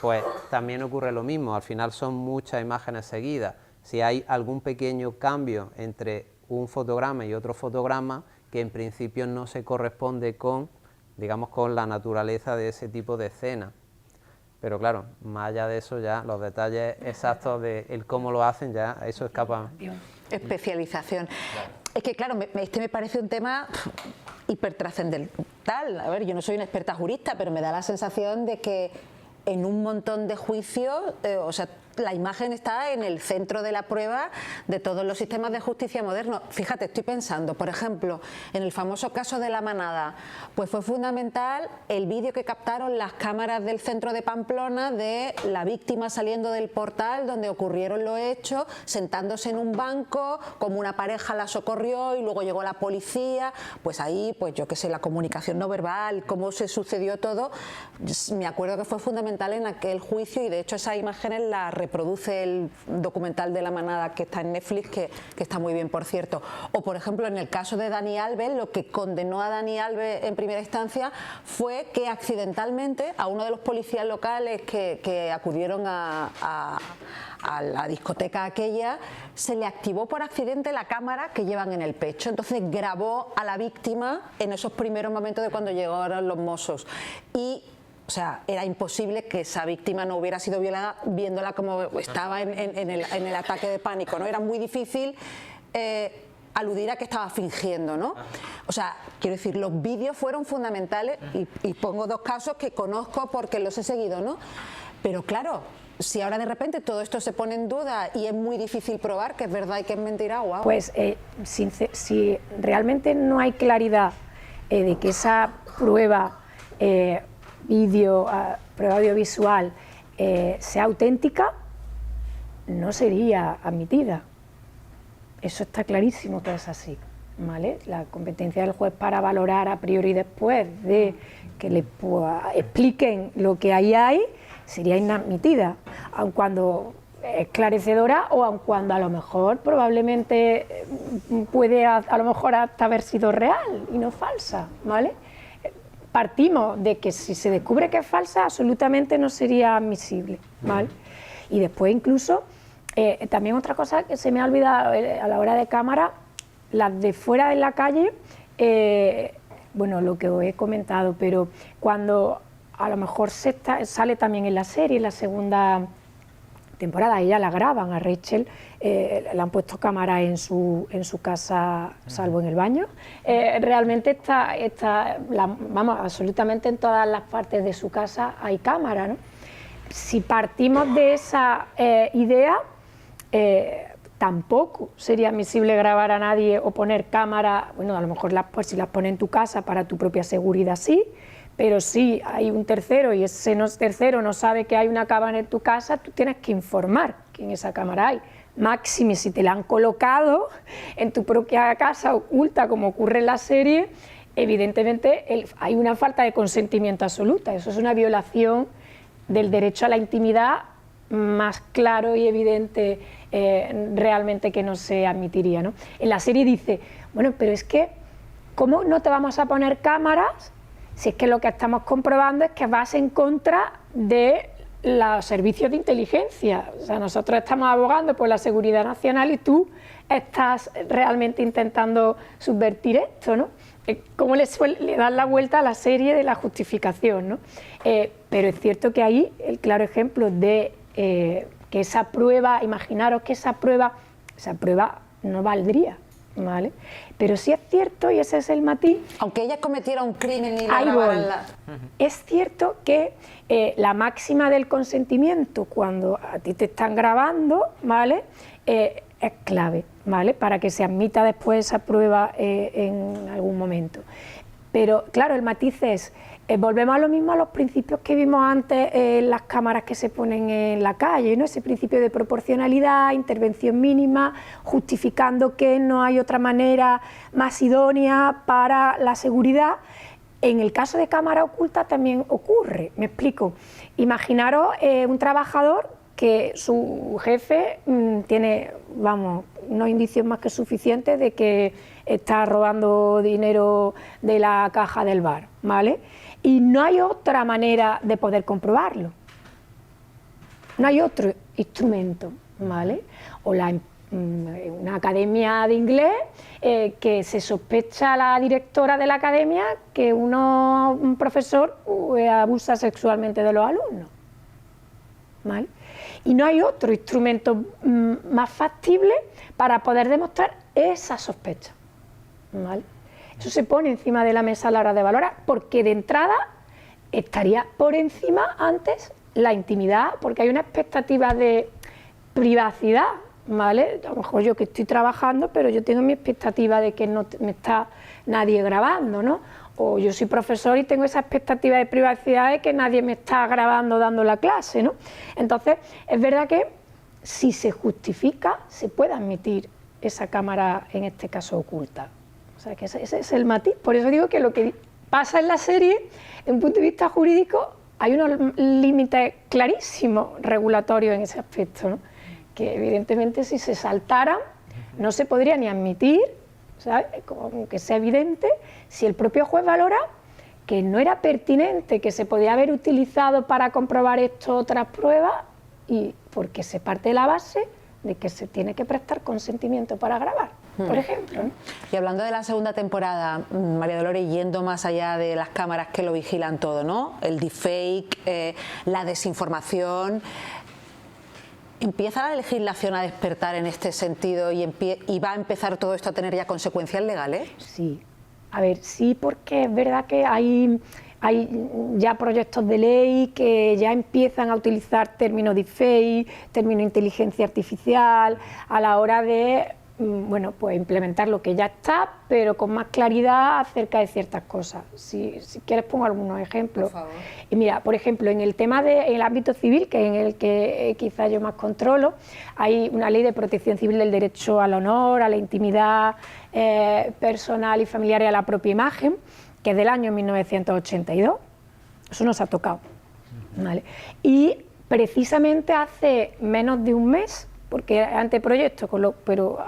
pues también ocurre lo mismo. Al final son muchas imágenes seguidas. Si hay algún pequeño cambio entre un fotograma y otro fotograma, que en principio no se corresponde con, digamos, con la naturaleza de ese tipo de escena. Pero claro, más allá de eso, ya los detalles exactos de el cómo lo hacen, ya eso escapa. Especialización. Claro. Es que claro, este me parece un tema hipertrascendental. A ver, yo no soy una experta jurista, pero me da la sensación de que en un montón de juicios, o sea, la imagen está en el centro de la prueba de todos los sistemas de justicia modernos. Fíjate, estoy pensando, por ejemplo, en el famoso caso de La Manada, pues fue fundamental el vídeo que captaron las cámaras del centro de Pamplona de la víctima saliendo del portal donde ocurrieron los hechos, sentándose en un banco, como una pareja la socorrió y luego llegó la policía. Pues ahí, pues yo qué sé, la comunicación no verbal, cómo se sucedió todo, me acuerdo que fue fundamental en aquel juicio y de hecho esas imágenes las reproduce el documental de La Manada que está en Netflix, que está muy bien, por cierto. O, por ejemplo, en el caso de Dani Alves, lo que condenó a Dani Alves en primera instancia fue que accidentalmente a uno de los policías locales que acudieron a la discoteca aquella, se le activó por accidente la cámara que llevan en el pecho. Entonces grabó a la víctima en esos primeros momentos de cuando llegaron los Mossos. Y o sea, era imposible que esa víctima no hubiera sido violada viéndola como estaba en el ataque de pánico, ¿no? Era muy difícil aludir a que estaba fingiendo, ¿no? O sea, quiero decir, los vídeos fueron fundamentales y pongo dos casos que conozco porque los he seguido, ¿no? Pero claro, si ahora de repente todo esto se pone en duda y es muy difícil probar que es verdad y que es mentira, wow. Pues si realmente no hay claridad de que esa prueba prueba audiovisual sea auténtica, no sería admitida. Eso está clarísimo que es así, ¿vale? La competencia del juez para valorar a priori después de que le expliquen lo que ahí hay sería inadmitida, aun cuando es esclarecedora o aun cuando a lo mejor probablemente puede a lo mejor hasta haber sido real y no falsa, ¿vale? Partimos de que si se descubre que es falsa, absolutamente no sería admisible, ¿vale? Y después incluso, también otra cosa que se me ha olvidado a la hora de cámara, las de fuera de la calle, bueno, lo que os he comentado, pero cuando a lo mejor sale también en la serie, en la segunda temporada, ella la graban a Rachel, le han puesto cámara en su casa, salvo en el baño. Realmente vamos, absolutamente en todas las partes de su casa hay cámara, ¿no? Si partimos de esa idea, tampoco sería admisible grabar a nadie o poner cámara, bueno, a lo mejor si las pones en tu casa para tu propia seguridad sí, pero si hay un tercero y ese tercero no sabe que hay una cámara en tu casa, tú tienes que informar que en esa cámara hay. Máxime si te la han colocado en tu propia casa oculta, como ocurre en la serie, evidentemente hay una falta de consentimiento absoluta. Eso es una violación del derecho a la intimidad más claro y evidente realmente que no se admitiría, ¿no? En la serie dice, bueno, pero es que, ¿cómo no te vamos a poner cámaras si es que lo que estamos comprobando es que vas en contra de los servicios de inteligencia? O sea, nosotros estamos abogando por la seguridad nacional y tú estás realmente intentando subvertir esto, ¿no? Cómo le dan la vuelta a la serie de la justificación, ¿no? Pero es cierto que ahí el claro ejemplo de que esa prueba, imaginaros que esa prueba no valdría, ¿vale? Pero sí es cierto, y ese es el matiz, aunque ella cometiera un crimen y la grabaran es cierto que la máxima del consentimiento cuando a ti te están grabando, ¿vale? Es clave, ¿vale? Para que se admita después esa prueba en algún momento. Pero claro, el matiz es, volvemos a lo mismo, a los principios que vimos antes en las cámaras que se ponen en la calle, ¿no? Ese principio de proporcionalidad, intervención mínima, justificando que no hay otra manera más idónea para la seguridad. En el caso de cámara oculta también ocurre, me explico. Imaginaros un trabajador que su jefe tiene, vamos, unos indicios más que suficientes de que está robando dinero de la caja del bar, ¿vale? Y no hay otra manera de poder comprobarlo. No hay otro instrumento, ¿vale? O una academia de inglés que se sospecha a la directora de la academia que un profesor abusa sexualmente de los alumnos, ¿vale? Y no hay otro instrumento más factible para poder demostrar esa sospecha, ¿vale? Eso se pone encima de la mesa a la hora de valorar, porque de entrada estaría por encima antes la intimidad, porque hay una expectativa de privacidad, ¿vale? A lo mejor yo que estoy trabajando, pero yo tengo mi expectativa de que no me está nadie grabando, ¿no? O yo soy profesor y tengo esa expectativa de privacidad de que nadie me está grabando dando la clase, ¿no? Entonces, es verdad que si se justifica, se puede admitir esa cámara, en este caso oculta. O sea, que ese es el matiz. Por eso digo que lo que pasa en la serie, desde un punto de vista jurídico, hay unos límites clarísimos regulatorios en ese aspecto, ¿no? Que evidentemente si se saltaran no se podría ni admitir, ¿sabes? Aunque sea evidente, si el propio juez valora que no era pertinente, que se podía haber utilizado para comprobar esto otras pruebas, y porque se parte de la base de que se tiene que prestar consentimiento para grabar, por ejemplo, ¿no? Y hablando de la segunda temporada, María Dolores, yendo más allá de las cámaras que lo vigilan todo, ¿no? El deepfake, la desinformación, ¿empieza la legislación a despertar en este sentido y va a empezar todo esto a tener ya consecuencias legales? Sí, a ver, sí, porque es verdad que hay ya proyectos de ley que ya empiezan a utilizar términos deepfake, términos inteligencia artificial, a la hora de, bueno, pues implementar lo que ya está, pero con más claridad acerca de ciertas cosas. Si quieres pongo algunos ejemplos. Por favor. Y mira, por ejemplo, en el tema del ámbito civil, que es en el que quizá yo más controlo, hay una ley de protección civil del derecho al honor, a la intimidad personal y familiar y a la propia imagen, que es del año 1982, eso nos ha tocado, ¿vale? Y precisamente hace menos de un mes, porque anteproyecto, pero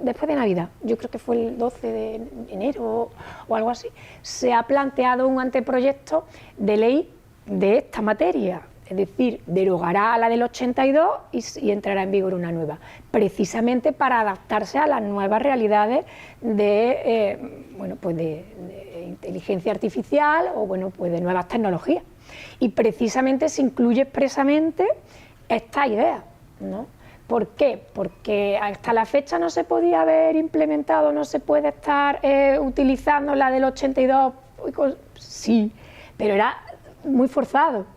después de Navidad, yo creo que fue el 12 de enero o algo así, se ha planteado un anteproyecto de ley de esta materia, es decir, derogará la del 82 y entrará en vigor una nueva, precisamente para adaptarse a las nuevas realidades de, bueno, pues de inteligencia artificial o bueno, pues de nuevas tecnologías. Y precisamente se incluye expresamente esta idea, ¿no? ¿Por qué? Porque hasta la fecha no se podía haber implementado, no se puede estar utilizando la del 82, sí, pero era muy forzado,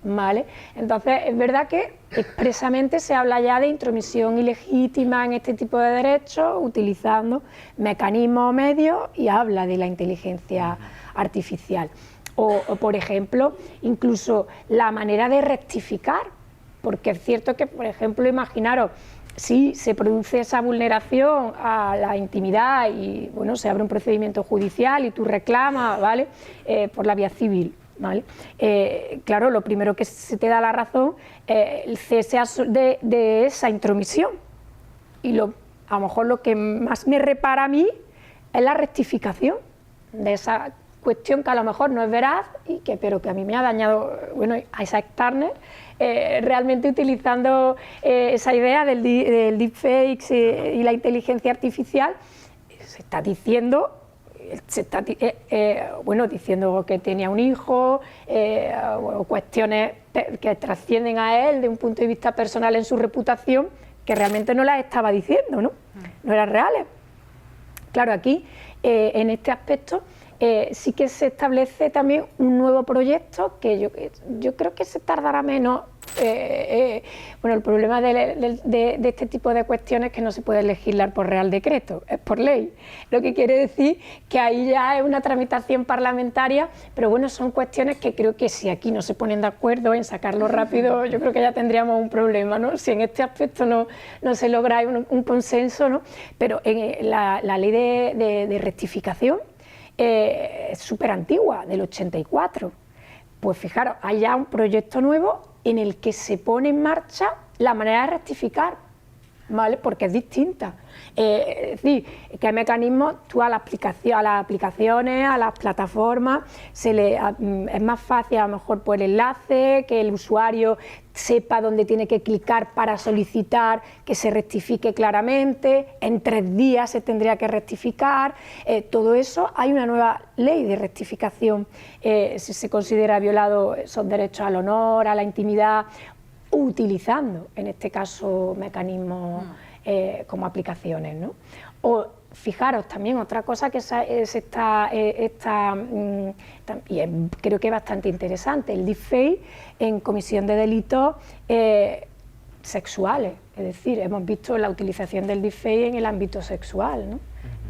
¿vale? Entonces es verdad que expresamente se habla ya de intromisión ilegítima en este tipo de derechos utilizando mecanismos o medios y habla de la inteligencia artificial. O por ejemplo, incluso la manera de rectificar, porque es cierto que, por ejemplo, imaginaros, si se produce esa vulneración a la intimidad y bueno, se abre un procedimiento judicial y tú reclamas, ¿vale? Por la vía civil, ¿vale? Claro, lo primero que se te da la razón es el cese de esa intromisión. Y a lo mejor lo que más me repara a mí es la rectificación de esa cuestión que a lo mejor no es veraz, pero que a mí me ha dañado, bueno, a Isaac Turner, realmente utilizando esa idea del deepfake y la inteligencia artificial, se está diciendo, bueno, diciendo que tenía un hijo, o cuestiones que trascienden a él de un punto de vista personal en su reputación, que realmente no las estaba diciendo, ¿no? No eran reales. Claro, aquí, en este aspecto, sí que se establece también un nuevo proyecto que yo creo que se tardará menos. Bueno, el problema de este tipo de cuestiones es que no se puede legislar por Real Decreto, es por ley, lo que quiere decir que ahí ya es una tramitación parlamentaria, pero bueno, son cuestiones que creo que si aquí no se ponen de acuerdo en sacarlo rápido, yo creo que ya tendríamos un problema, ¿no? Si en este aspecto no se logra un consenso, ¿no? Pero en la ley de rectificación es súper antigua, del 84. Pues fijaros, hay ya un proyecto nuevo en el que se pone en marcha la manera de rectificar, ¿vale? Porque es distinta. Es decir, qué mecanismos tú a las aplicaciones, a las plataformas, es más fácil a lo mejor por el enlace, que el usuario sepa dónde tiene que clicar para solicitar que se rectifique claramente, en 3 días se tendría que rectificar, todo eso. Hay una nueva ley de rectificación si se considera violado esos derechos al honor, a la intimidad, utilizando en este caso mecanismos como aplicaciones, ¿no? O fijaros también otra cosa que creo que es bastante interesante, el deepfake en comisión de delitos sexuales, es decir, hemos visto la utilización del deepfake en el ámbito sexual, ¿no?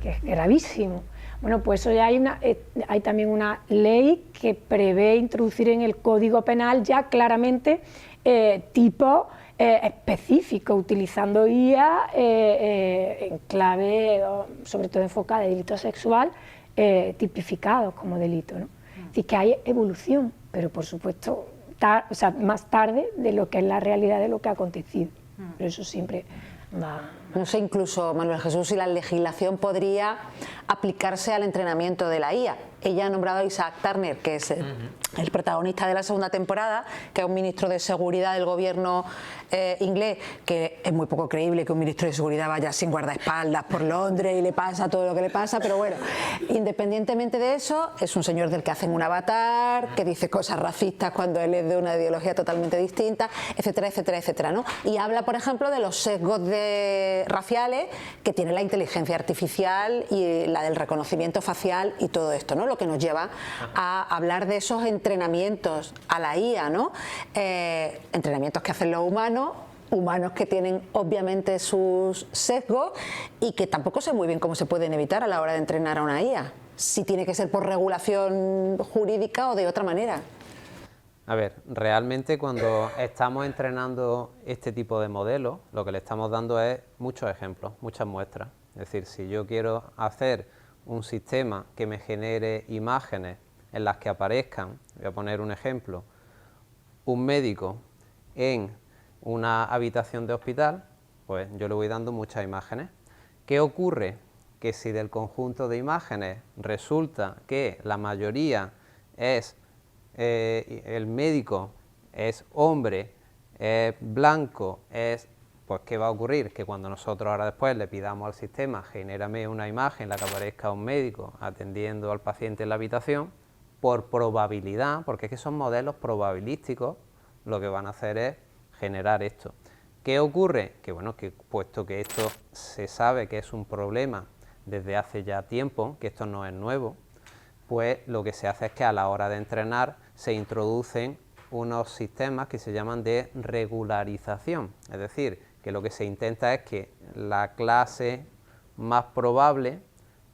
Que es gravísimo. Bueno, pues eso ya hay también una ley que prevé introducir en el Código Penal ya claramente tipos específicos, utilizando IA en clave, sobre todo enfocada de delito sexual, tipificados como delito, ¿no? Es decir, que hay evolución pero por supuesto o sea, más tarde de lo que es la realidad de lo que ha acontecido. Pero eso siempre va... No sé, incluso, Manuel Jesús, si la legislación podría aplicarse al entrenamiento de la IA. Ella ha nombrado a Isaac Turner, que es el protagonista de la segunda temporada, que es un ministro de seguridad del gobierno inglés, que es muy poco creíble que un ministro de seguridad vaya sin guardaespaldas por Londres y le pasa todo lo que le pasa, pero bueno, independientemente de eso, es un señor del que hacen un avatar, que dice cosas racistas cuando él es de una ideología totalmente distinta, etcétera, etcétera, etcétera, ¿no? Y habla, por ejemplo, de los sesgos raciales que tiene la inteligencia artificial y la del reconocimiento facial y todo esto, ¿no? Lo que nos lleva a hablar de esos entrenamientos a la IA, ¿no? Entrenamientos que hacen los humanos que tienen obviamente sus sesgos y que tampoco sé muy bien cómo se pueden evitar a la hora de entrenar a una IA, si tiene que ser por regulación jurídica o de otra manera. A ver, realmente cuando estamos entrenando este tipo de modelos, lo que le estamos dando es muchos ejemplos, muchas muestras. Es decir, si yo quiero hacer un sistema que me genere imágenes en las que aparezcan, voy a poner un ejemplo, un médico en una habitación de hospital, pues yo le voy dando muchas imágenes. ¿Qué ocurre? Que si del conjunto de imágenes resulta que la mayoría es el médico es hombre, es blanco, pues ¿qué va a ocurrir? Que cuando nosotros ahora después le pidamos al sistema genérame una imagen en la que aparezca un médico atendiendo al paciente en la habitación, por probabilidad, porque es que son modelos probabilísticos, lo que van a hacer es generar esto. ¿Qué ocurre? Que bueno, que puesto que esto se sabe que es un problema desde hace ya tiempo, que esto no es nuevo, pues lo que se hace es que a la hora de entrenar se introducen unos sistemas que se llaman de regularización, es decir, que lo que se intenta es que la clase más probable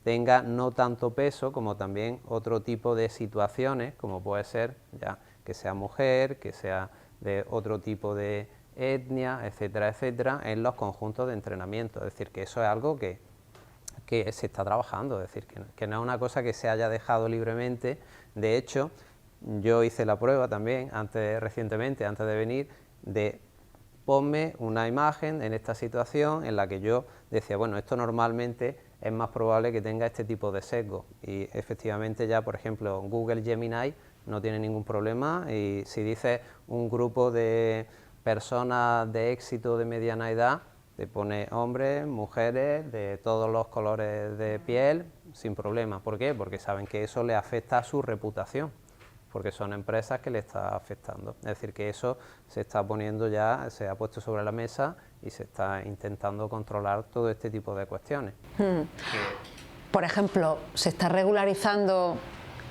tenga no tanto peso como también otro tipo de situaciones, como puede ser ya que sea mujer, que sea de otro tipo de etnia, etcétera, etcétera, en los conjuntos de entrenamiento. Es decir, que eso es algo que se está trabajando, es decir, que no es una cosa que se haya dejado libremente. De hecho, yo hice la prueba también recientemente, antes de venir, de ponme una imagen en esta situación en la que yo decía, bueno, esto normalmente es más probable que tenga este tipo de sesgo. Y efectivamente ya, por ejemplo, Google Gemini no tiene ningún problema, y si dices un grupo de personas de éxito de mediana edad, te pone hombres, mujeres, de todos los colores de piel, sin problema. ¿Por qué? Porque saben que eso le afecta a su reputación, porque son empresas que le está afectando. Es decir, que eso se está poniendo ya, se ha puesto sobre la mesa y se está intentando controlar todo este tipo de cuestiones. Por ejemplo, se está regularizando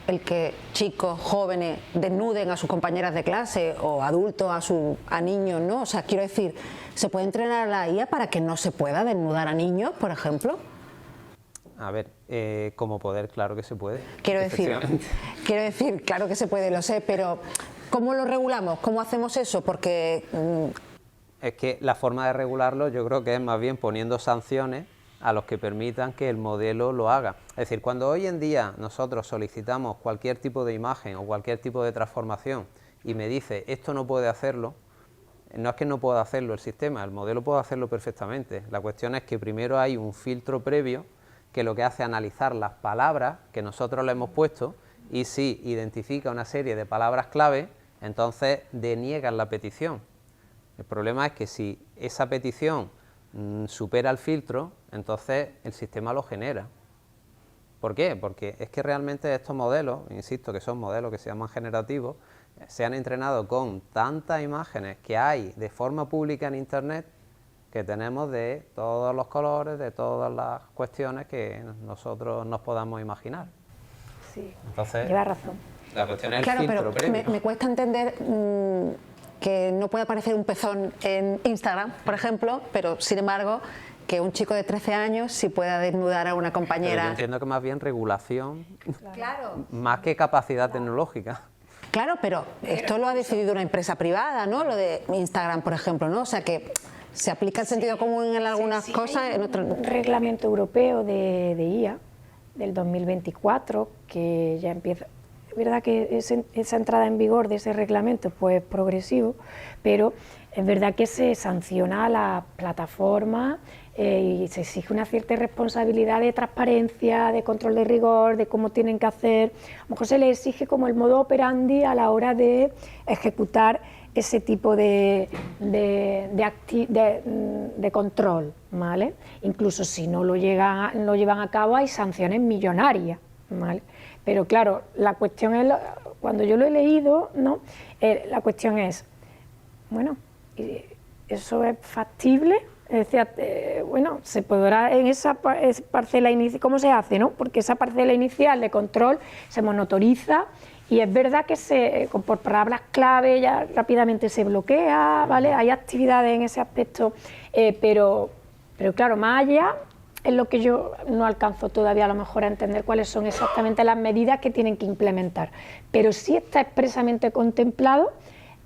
el que chicos jóvenes desnuden a sus compañeras de clase o adultos a niños, ¿no? O sea, quiero decir, ¿se puede entrenar a la IA para que no se pueda desnudar a niños, por ejemplo? A ver, como poder, claro que se puede. Quiero decir, claro que se puede, lo sé, pero ¿cómo lo regulamos? ¿Cómo hacemos eso? Porque... Es que la forma de regularlo yo creo que es más bien poniendo sanciones a los que permitan que el modelo lo haga. Es decir, cuando hoy en día nosotros solicitamos cualquier tipo de imagen o cualquier tipo de transformación y me dice esto no puede hacerlo, no es que no pueda hacerlo el sistema, el modelo puede hacerlo perfectamente. La cuestión es que primero hay un filtro previo que lo que hace es analizar las palabras que nosotros le hemos puesto, y si identifica una serie de palabras clave, entonces deniegan la petición. El problema es que si esa petición supera el filtro, entonces el sistema lo genera. ¿Por qué? Porque es que realmente estos modelos, insisto que son modelos que se llaman generativos, se han entrenado con tantas imágenes que hay de forma pública en Internet, que tenemos de todos los colores, de todas las cuestiones que nosotros nos podamos imaginar. Sí, entonces, lleva razón. La cuestión es el claro, filtro pero previo. me cuesta entender que no puede aparecer un pezón en Instagram, por ejemplo, pero sin embargo que un chico de 13 años sí pueda desnudar a una compañera. Pero yo entiendo que más bien regulación, Claro. más que capacidad tecnológica. Claro, pero esto lo ha decidido una empresa privada, ¿no? Lo de Instagram, por ejemplo, ¿no? O sea que se aplica el sentido común en algunas cosas, en otras. Un reglamento europeo de IA del 2024 que ya empieza, verdad que esa entrada en vigor de ese reglamento pues, es progresivo, pero es verdad que se sanciona a la plataforma y se exige una cierta responsabilidad de transparencia, de control de rigor, de cómo tienen que hacer. A lo mejor se les exige como el modo operandi a la hora de ejecutar ese tipo de control, ¿vale? Incluso si no lo llevan a cabo hay sanciones millonarias, ¿vale? Pero claro, la cuestión es, cuando yo lo he leído, ¿no? La cuestión es, bueno, ¿eso es factible? Es decir, bueno, se podrá en esa parcela inicial, ¿cómo se hace, no? Porque esa parcela inicial de control se monitoriza y es verdad que por palabras clave ya rápidamente se bloquea, ¿vale? Hay actividades en ese aspecto, pero claro, más allá es lo que yo no alcanzo todavía a lo mejor a entender cuáles son exactamente las medidas que tienen que implementar, pero sí está expresamente contemplado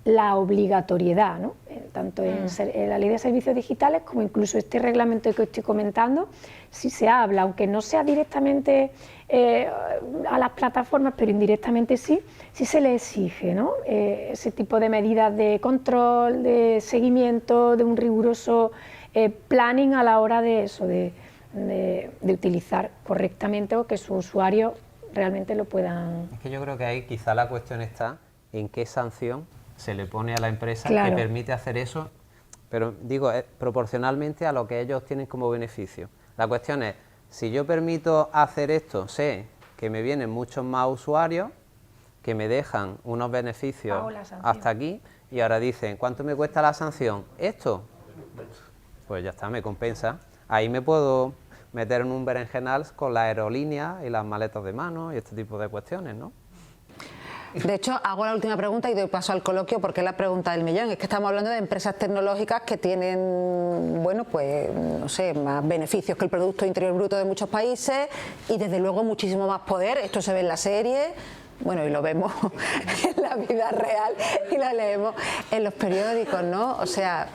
la obligatoriedad, ¿no? Tanto en la Ley de Servicios Digitales como incluso este reglamento que estoy comentando, si se habla, aunque no sea directamente a las plataformas, pero indirectamente sí se le exige, ¿no? Ese tipo de medidas de control, de seguimiento, de un riguroso planning a la hora de eso, de utilizar correctamente o que sus usuarios realmente lo puedan... Es que yo creo que ahí quizá la cuestión está en qué sanción se le pone a la empresa claro, que permite hacer eso, pero digo, proporcionalmente a lo que ellos tienen como beneficio. La cuestión es, si yo permito hacer esto, sé que me vienen muchos más usuarios, que me dejan unos beneficios hasta aquí, y ahora dicen, ¿cuánto me cuesta la sanción? ¿Esto? Pues ya está, me compensa. Ahí me puedo meter en un berenjenal con la aerolínea y las maletas de mano y este tipo de cuestiones, ¿no? De hecho, hago la última pregunta y doy paso al coloquio porque es la pregunta del millón. Es que estamos hablando de empresas tecnológicas que tienen, bueno, pues, no sé, más beneficios que el Producto Interior Bruto de muchos países y desde luego muchísimo más poder. Esto se ve en la serie, bueno, y lo vemos en la vida real y lo leemos en los periódicos, ¿no? O sea,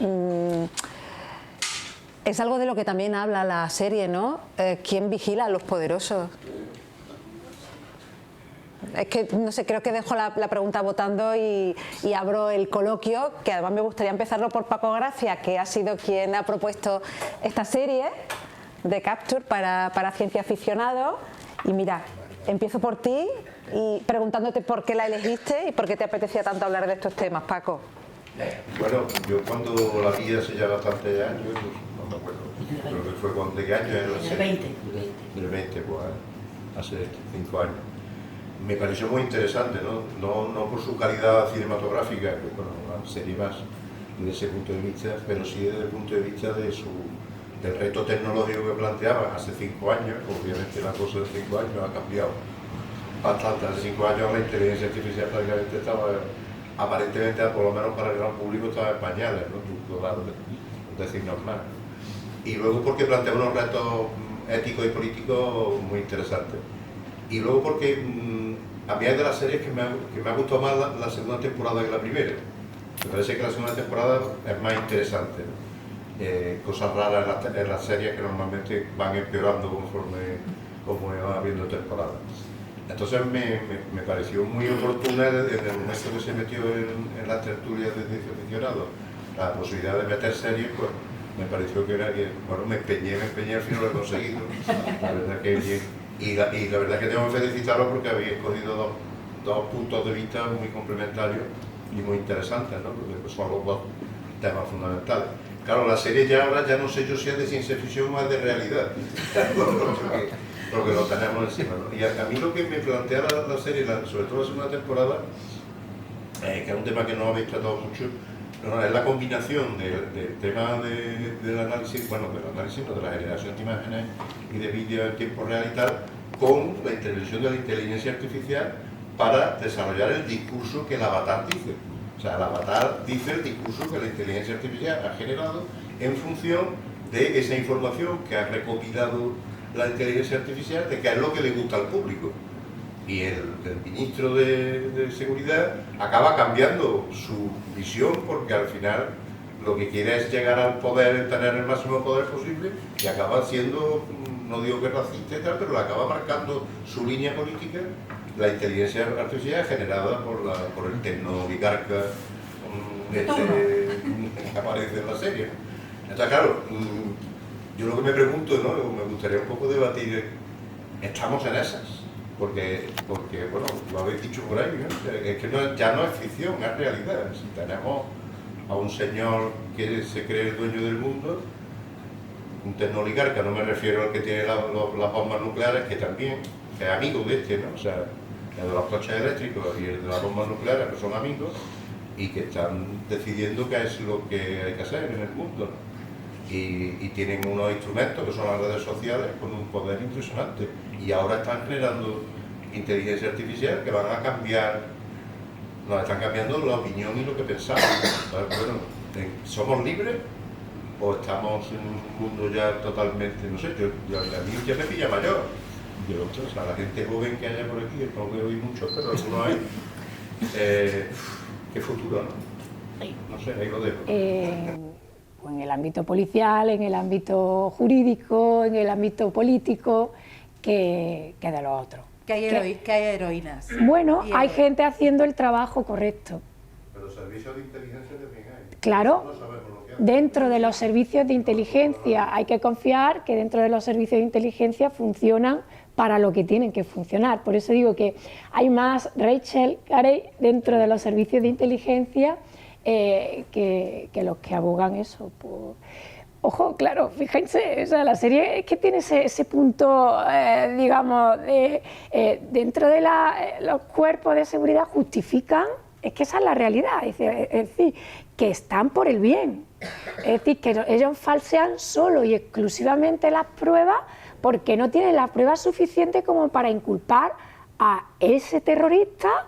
es algo de lo que también habla la serie, ¿no? ¿Quién vigila a los poderosos? Es que, no sé, creo que dejo la pregunta votando y abro el coloquio, que además me gustaría empezarlo por Paco Gracia, que ha sido quien ha propuesto esta serie de Capture para ciencia aficionados. Y mira, empiezo por ti y preguntándote por qué la elegiste y por qué te apetecía tanto hablar de estos temas, Paco. Bueno, yo cuando la vi hace ya bastantes años, no me acuerdo, creo que fue cuando de qué año era la serie. Del 20, pues hace 5 años. Me pareció muy interesante, no por su calidad cinematográfica, que bueno, una serie más desde ese punto de vista, pero sí desde el punto de vista del reto tecnológico que planteaban hace 5 años. Obviamente la cosa de 5 años ha cambiado bastante. Hace 5 años la inteligencia artificial prácticamente estaba, aparentemente, por lo menos para el gran público, estaba en pañales, ¿no? Decirnos más. Y luego porque plantea unos retos éticos y políticos muy interesantes. Y luego porque a mí hay de las series que me ha gustado más la segunda temporada que la primera. Me parece que la segunda temporada es más interesante, ¿no? Cosas raras en las series que normalmente van empeorando conforme va habiendo temporadas. Entonces me pareció muy oportuna en el momento que se metió en las tertulias de ciencia aficionados la posibilidad de meter series, pues me pareció que era que, bueno, me empeñé, al final lo he conseguido. La verdad que bien. Y la verdad que tengo que felicitarlo porque había escogido dos puntos de vista muy complementarios y muy interesantes, ¿no? Porque son los dos temas fundamentales. Claro, la serie ahora ya no sé yo si es de ciencia ficción o es de realidad, porque lo tenemos encima, ¿no? Y a mí lo que me plantea la serie, sobre todo la segunda temporada, que es un tema que no habéis tratado mucho, es la combinación del tema del análisis, bueno, de la generación de imágenes y de vídeos en tiempo real y tal, con la intervención de la inteligencia artificial para desarrollar el discurso que el avatar dice. O sea, el avatar dice el discurso que la inteligencia artificial ha generado en función de esa información que ha recopilado la inteligencia artificial, de qué es lo que le gusta al público. Y el ministro de Seguridad acaba cambiando su visión porque al final lo que quiere es llegar al poder, tener el máximo poder posible y acaba siendo, no digo que racista y tal, pero le acaba marcando su línea política la inteligencia artificial generada por el tecnooligarca que aparece en la serie, ¿no? Entonces, claro, yo lo que me pregunto, ¿no? Me gustaría un poco debatir, ¿estamos en esas? Porque bueno, lo habéis dicho por ahí, ¿no? Es que ya no es ficción, es realidad. Si tenemos a un señor que se cree el dueño del mundo, un tecnooligarca, no me refiero al que tiene las bombas nucleares, que también es amigo de este, ¿no? O sea, el de los coches eléctricos y el de las bombas nucleares, que son amigos, y que están decidiendo qué es lo que hay que hacer en el mundo, ¿no? Y tienen unos instrumentos que son las redes sociales con un poder impresionante, y ahora están generando inteligencia artificial que van a cambiar, nos están cambiando la opinión y lo que pensamos. Entonces, bueno, ¿somos libres o estamos en un mundo ya totalmente, no sé, a mí ya me pilla mayor? O sea, la gente joven que haya por aquí, no veo mucho, pero algunos hay, qué futuro, ¿no? No sé, ahí lo dejo. En el ámbito policial, en el ámbito jurídico, en el ámbito político, que de los otros. Que hay heroínas. Bueno, hay gente haciendo el trabajo correcto. Pero servicios de inteligencia también hay. Claro, No sabemos lo que hay. dentro de los servicios de inteligencia hay que confiar que dentro de los servicios de inteligencia funcionan para lo que tienen que funcionar. Por eso digo que hay más Rachel Carey dentro de los servicios de inteligencia que los que abogan eso. Ojo, claro, fíjense, o sea, la serie es que tiene ese punto, digamos, dentro de los cuerpos de seguridad justifican, es que esa es la realidad, es decir, que están por el bien, es decir, que ellos falsean solo y exclusivamente las pruebas porque no tienen las pruebas suficientes como para inculpar a ese terrorista,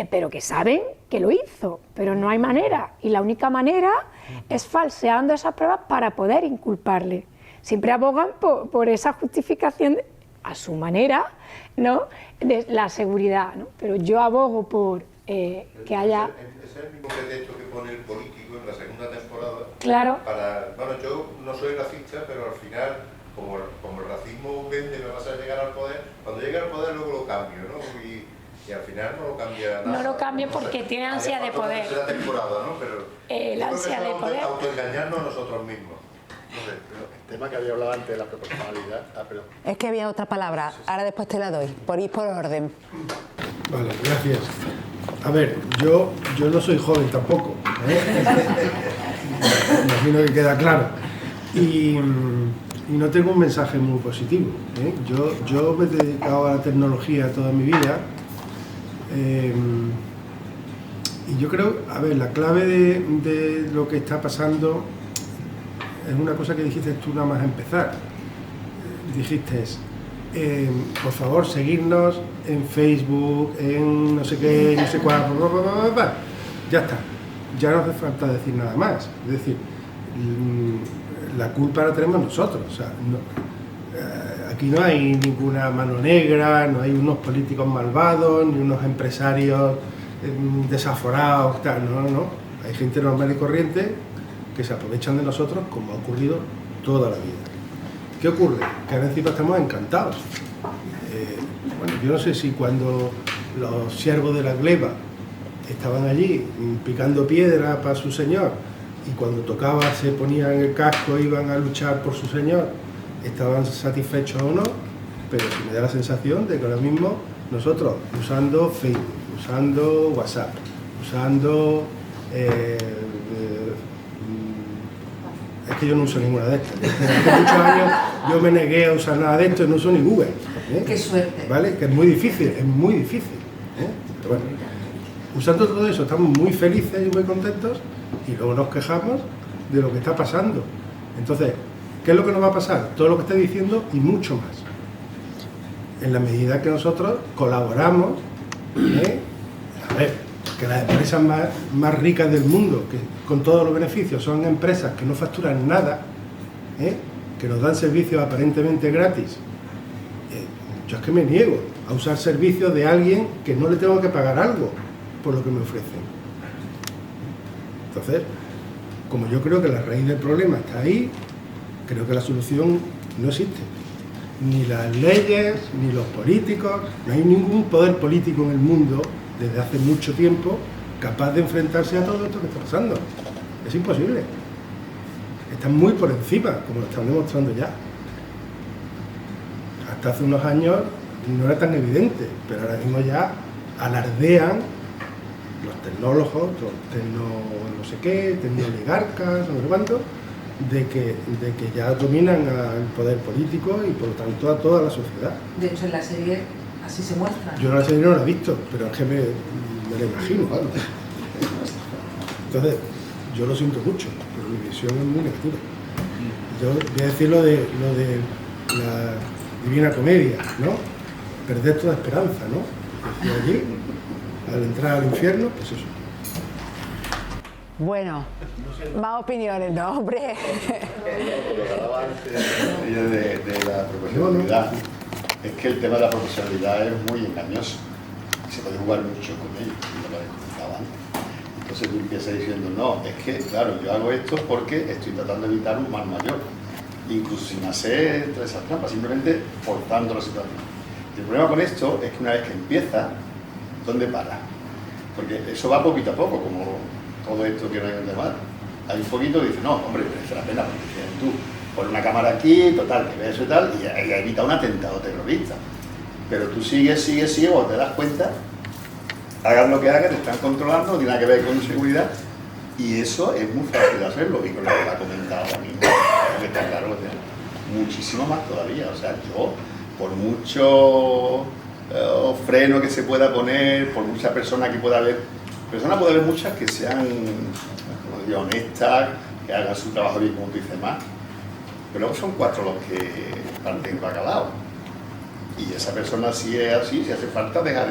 pero que saben que lo hizo, pero no hay manera, y la única manera es falseando esas pruebas para poder inculparle. Siempre abogan por esa justificación, a su manera, ¿no?, de la seguridad, ¿no? Pero yo abogo por que haya... Ese es el mismo pretexto que pone el político en la segunda temporada. Claro. Bueno, yo no soy racista, pero al final, como el racismo vende, me vas a llegar al poder, cuando llegue al poder luego lo cambio, ¿no? Y al final no lo cambia nada. No lo cambia porque tiene ansia de poder. Es la temporada, ¿no? Pero el ansia de poder. Autoengañarnos nosotros mismos. No sé, pero el tema que había hablado antes de la proporcionalidad. Perdón. Es que había otra palabra, ahora después te la doy, por ir por orden. Vale, gracias. A ver, yo no soy joven tampoco, ¿eh? Imagino que queda claro. Y no tengo un mensaje muy positivo, ¿eh? Yo me he dedicado a la tecnología toda mi vida. Y yo creo, a ver, la clave de lo que está pasando es una cosa que dijiste tú nada más empezar. Dijiste, por favor, seguirnos en Facebook, en no sé qué, no sé cuál, ya está. Ya no hace falta decir nada más. Es decir, la culpa la tenemos nosotros. O sea, aquí no hay ninguna mano negra, no hay unos políticos malvados, ni unos empresarios desaforados, tal, no. Hay gente normal y corriente que se aprovechan de nosotros, como ha ocurrido toda la vida. ¿Qué ocurre? Que ahora encima estamos encantados. Bueno, yo no sé si cuando los siervos de la gleba estaban allí picando piedra para su señor y cuando tocaba se ponían el casco e iban a luchar por su señor, estaban satisfechos o no, pero me da la sensación de que ahora mismo nosotros, usando Facebook, usando WhatsApp, usando... es que yo no uso ninguna de estas. Hace muchos años yo me negué a usar nada de esto y no uso ni Google. ¡Qué suerte! ¿Vale? Que es muy difícil, Pero bueno, usando todo eso estamos muy felices y muy contentos y luego nos quejamos de lo que está pasando. Entonces, ¿qué es lo que nos va a pasar? Todo lo que estoy diciendo y mucho más. En la medida que nosotros colaboramos, a ver, que las empresas más ricas del mundo, que con todos los beneficios son empresas que no facturan nada, que nos dan servicios aparentemente gratis. Yo es que me niego a usar servicios de alguien que no le tengo que pagar algo por lo que me ofrecen. Entonces, como yo creo que la raíz del problema está ahí, creo que la solución no existe. ni las leyes, ni los políticos, no hay ningún poder político en el mundo desde hace mucho tiempo capaz de enfrentarse a todo esto que está pasando. Es imposible. Están muy por encima, como lo están demostrando ya. Hasta hace unos años no era tan evidente, pero ahora mismo ya alardean los tecnólogos, los no sé qué, tecnooligarcas, no sé cuánto, de que ya dominan al poder político y por lo tanto a toda la sociedad. De hecho, en la serie así se muestra. Yo la serie no la he visto, pero es que me lo imagino, claro. Entonces, yo lo siento mucho, pero mi visión es muy negativa. Yo voy a decir lo de la Divina Comedia, ¿no? Perder toda esperanza, ¿no? Y allí, al entrar al infierno, pues eso. Bueno, más opiniones, ¿no, hombre? Lo que hablaba antes de la profesionalidad, es que el tema de la profesionalidad es muy engañoso. Se puede jugar mucho con ello, como lo he comentado antes. Entonces tú empiezas diciendo, no, es que, claro, yo hago esto porque estoy tratando de evitar un mal mayor, incluso sin hacer todas esas trampas, simplemente forzando la situación. Y el problema con esto es que una vez que empieza, ¿dónde para? Porque eso va poquito a poco, como todo esto que no hay que llamar. Hay un poquito que dice, no, hombre, merece la pena, porque dices, tú pones una cámara aquí, total, que ves eso y tal, y evita un atentado terrorista. Pero tú sigues, cuando te das cuenta, hagas lo que hagas, te están controlando, no tiene nada que ver con seguridad, y eso es muy fácil de hacerlo, y con lo que ha comentado a mí, que está claro, muchísimo más todavía. O sea, yo, por mucho freno que se pueda poner, por muchas personas que pueda haber, puede haber muchas que sean, como digo, honestas, que hagan su trabajo bien, como tú dices, más, pero luego son 4 los que parten bacalao. Y esa persona, si es así, si hace falta, dejar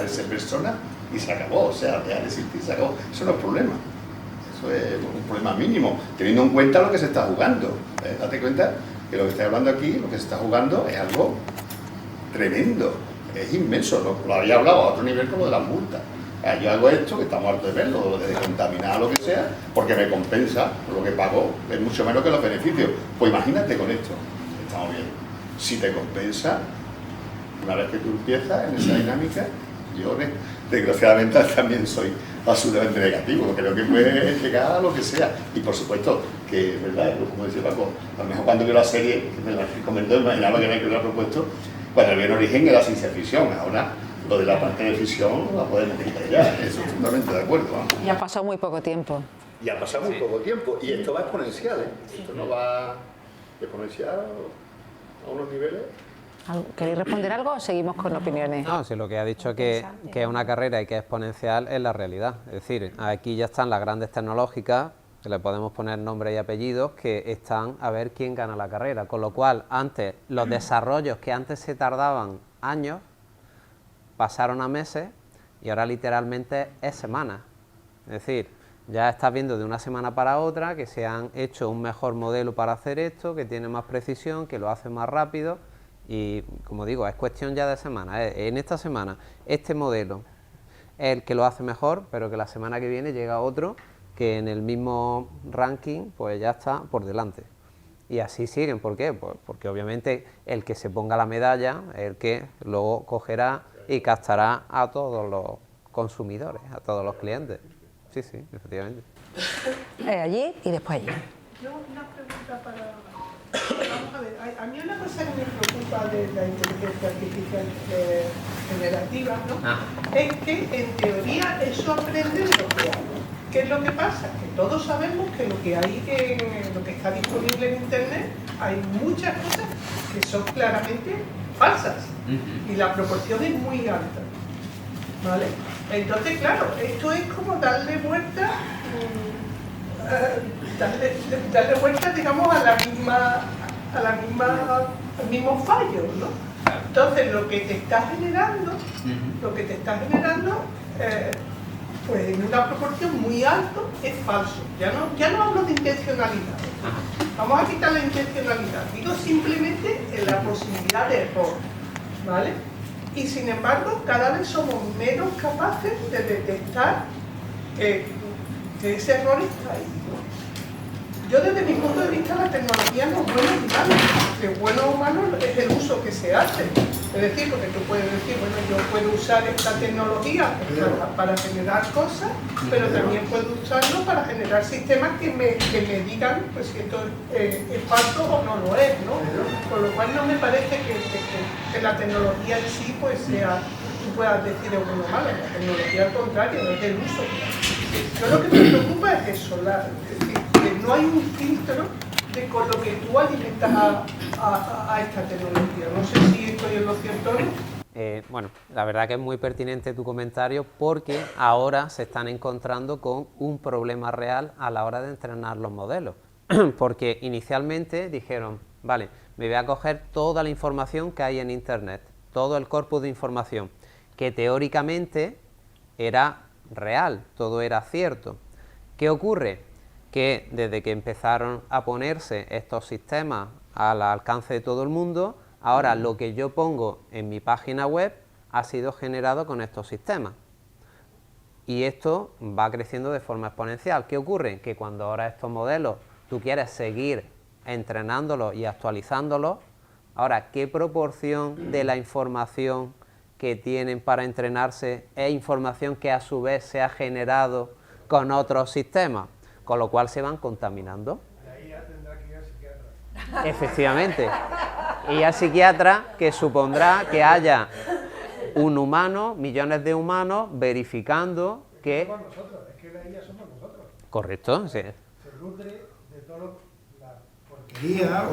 de ser persona y se acabó, o sea, dejar de existir y se acabó. Eso no es problema, eso es un problema mínimo, teniendo en cuenta lo que se está jugando. Date cuenta que lo que estoy hablando aquí, lo que se está jugando es algo tremendo, es inmenso, lo había hablado a otro nivel como de las multas. Yo hago esto, que estamos hartos de verlo, de contaminar lo que sea, porque me compensa, lo que pago es mucho menos que los beneficios. Pues imagínate con esto, estamos bien, si te compensa, una vez que tú empiezas en esa dinámica, yo desgraciadamente también soy absolutamente negativo, creo que puede llegar a lo que sea. Y por supuesto que, ¿verdad? Como decía Paco, a lo mejor cuando vio la serie, que me la comentó, imaginaba que me hubiera propuesto, cuando el bien origen era ciencia ficción, ahora lo de la parte de ficción la podemos quitar ya, eso estoy totalmente de acuerdo. ¿No? Y ha pasado muy poco tiempo. Y ha pasado muy poco tiempo, y esto va exponencial, ¿eh? Esto no va exponencial a unos niveles. ¿Queréis responder algo o seguimos con opiniones? No, si lo que ha dicho que es una carrera y que es exponencial es la realidad. Es decir, aquí ya están las grandes tecnológicas, que le podemos poner nombres y apellidos, que están a ver quién gana la carrera. Con lo cual, antes, los desarrollos que antes se tardaban años, pasaron a meses y ahora literalmente es semanas. Es decir, ya estás viendo de una semana para otra que se han hecho un mejor modelo para hacer esto, que tiene más precisión, que lo hace más rápido y, como digo, es cuestión ya de semanas. En esta semana este modelo es el que lo hace mejor, pero que la semana que viene llega otro que en el mismo ranking pues ya está por delante. Y así siguen. ¿Por qué? Pues porque obviamente el que se ponga la medalla es el que luego cogerá y captará a todos los consumidores, a todos los clientes. Sí, sí, efectivamente. Allí y después allí. Yo una pregunta para... Vamos a ver, a mí una cosa que me preocupa de la inteligencia artificial generativa, ¿no? Es que en teoría eso aprende de lo que hay. ¿Qué es lo que pasa? Que todos sabemos que lo que hay, lo que está disponible en Internet, hay muchas cosas que son claramente falsas y la proporción es muy alta, ¿vale? Entonces, claro, esto es como darle vuelta, digamos, al mismo fallo, ¿no? Entonces, lo que te está generando, pues en una proporción muy alta es falso. Ya no hablo de intencionalidad. Vamos a quitar la intencionalidad. Digo simplemente la posibilidad de error, ¿vale? Y sin embargo, cada vez somos menos capaces de detectar que ese error está ahí, ¿no? yo desde mi punto de vista la tecnología no es buena ni mala. Lo bueno o malo es el uso que se hace. Es decir, porque tú puedes decir, bueno, yo puedo usar esta tecnología para generar cosas, pero también puedo usarlo para generar sistemas que me digan pues, si esto es falso o no lo es, ¿no? Con lo cual no me parece que la tecnología en sí pues sea, tú puedas decir es bueno o malo. La tecnología al contrario, es el uso. Yo lo que me preocupa es eso, es decir, que no hay un filtro de con lo que tú alimentas a esta tecnología. No sé si estoy en lo cierto o no. Bueno, la verdad que es muy pertinente tu comentario porque ahora se están encontrando con un problema real a la hora de entrenar los modelos. Porque inicialmente dijeron, vale, me voy a coger toda la información que hay en Internet, todo el corpus de información, que teóricamente era real, todo era cierto. ¿Qué ocurre? Que desde que empezaron a ponerse estos sistemas al alcance de todo el mundo, ahora lo que yo pongo en mi página web ha sido generado con estos sistemas. Y esto va creciendo de forma exponencial. ¿Qué ocurre? Que cuando ahora estos modelos tú quieres seguir entrenándolos y actualizándolos, ahora, ¿qué proporción de la información que tienen para entrenarse es información que a su vez se ha generado con otros sistemas? Con lo cual se van contaminando. Y ahí ya tendrá que ir al psiquiatra. Efectivamente. Y al psiquiatra, que supondrá que haya un humano, millones de humanos, verificando que... Somos nosotros, es que la IA somos nosotros. Correcto, sí. Se nutre de todas las porquerías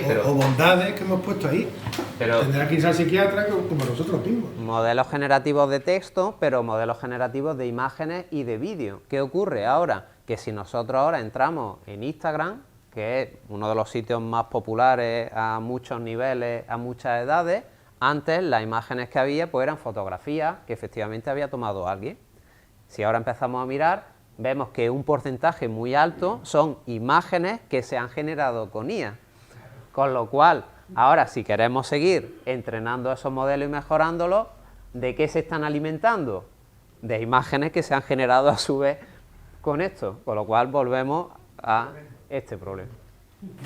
pero... o bondades que hemos puesto ahí. Pero... Tendrá que irse al psiquiatra como nosotros mismos. Modelos generativos de texto, pero modelos generativos de imágenes y de vídeo. ¿Qué ocurre ahora? Que si nosotros ahora entramos en Instagram, que es uno de los sitios más populares a muchos niveles, a muchas edades, antes las imágenes que había pues eran fotografías que efectivamente había tomado alguien. Si ahora empezamos a mirar, vemos que un porcentaje muy alto son imágenes que se han generado con IA. Con lo cual, ahora si queremos seguir entrenando esos modelos y mejorándolos, ¿de qué se están alimentando? De imágenes que se han generado a su vez con esto. Con lo cual volvemos a este problema.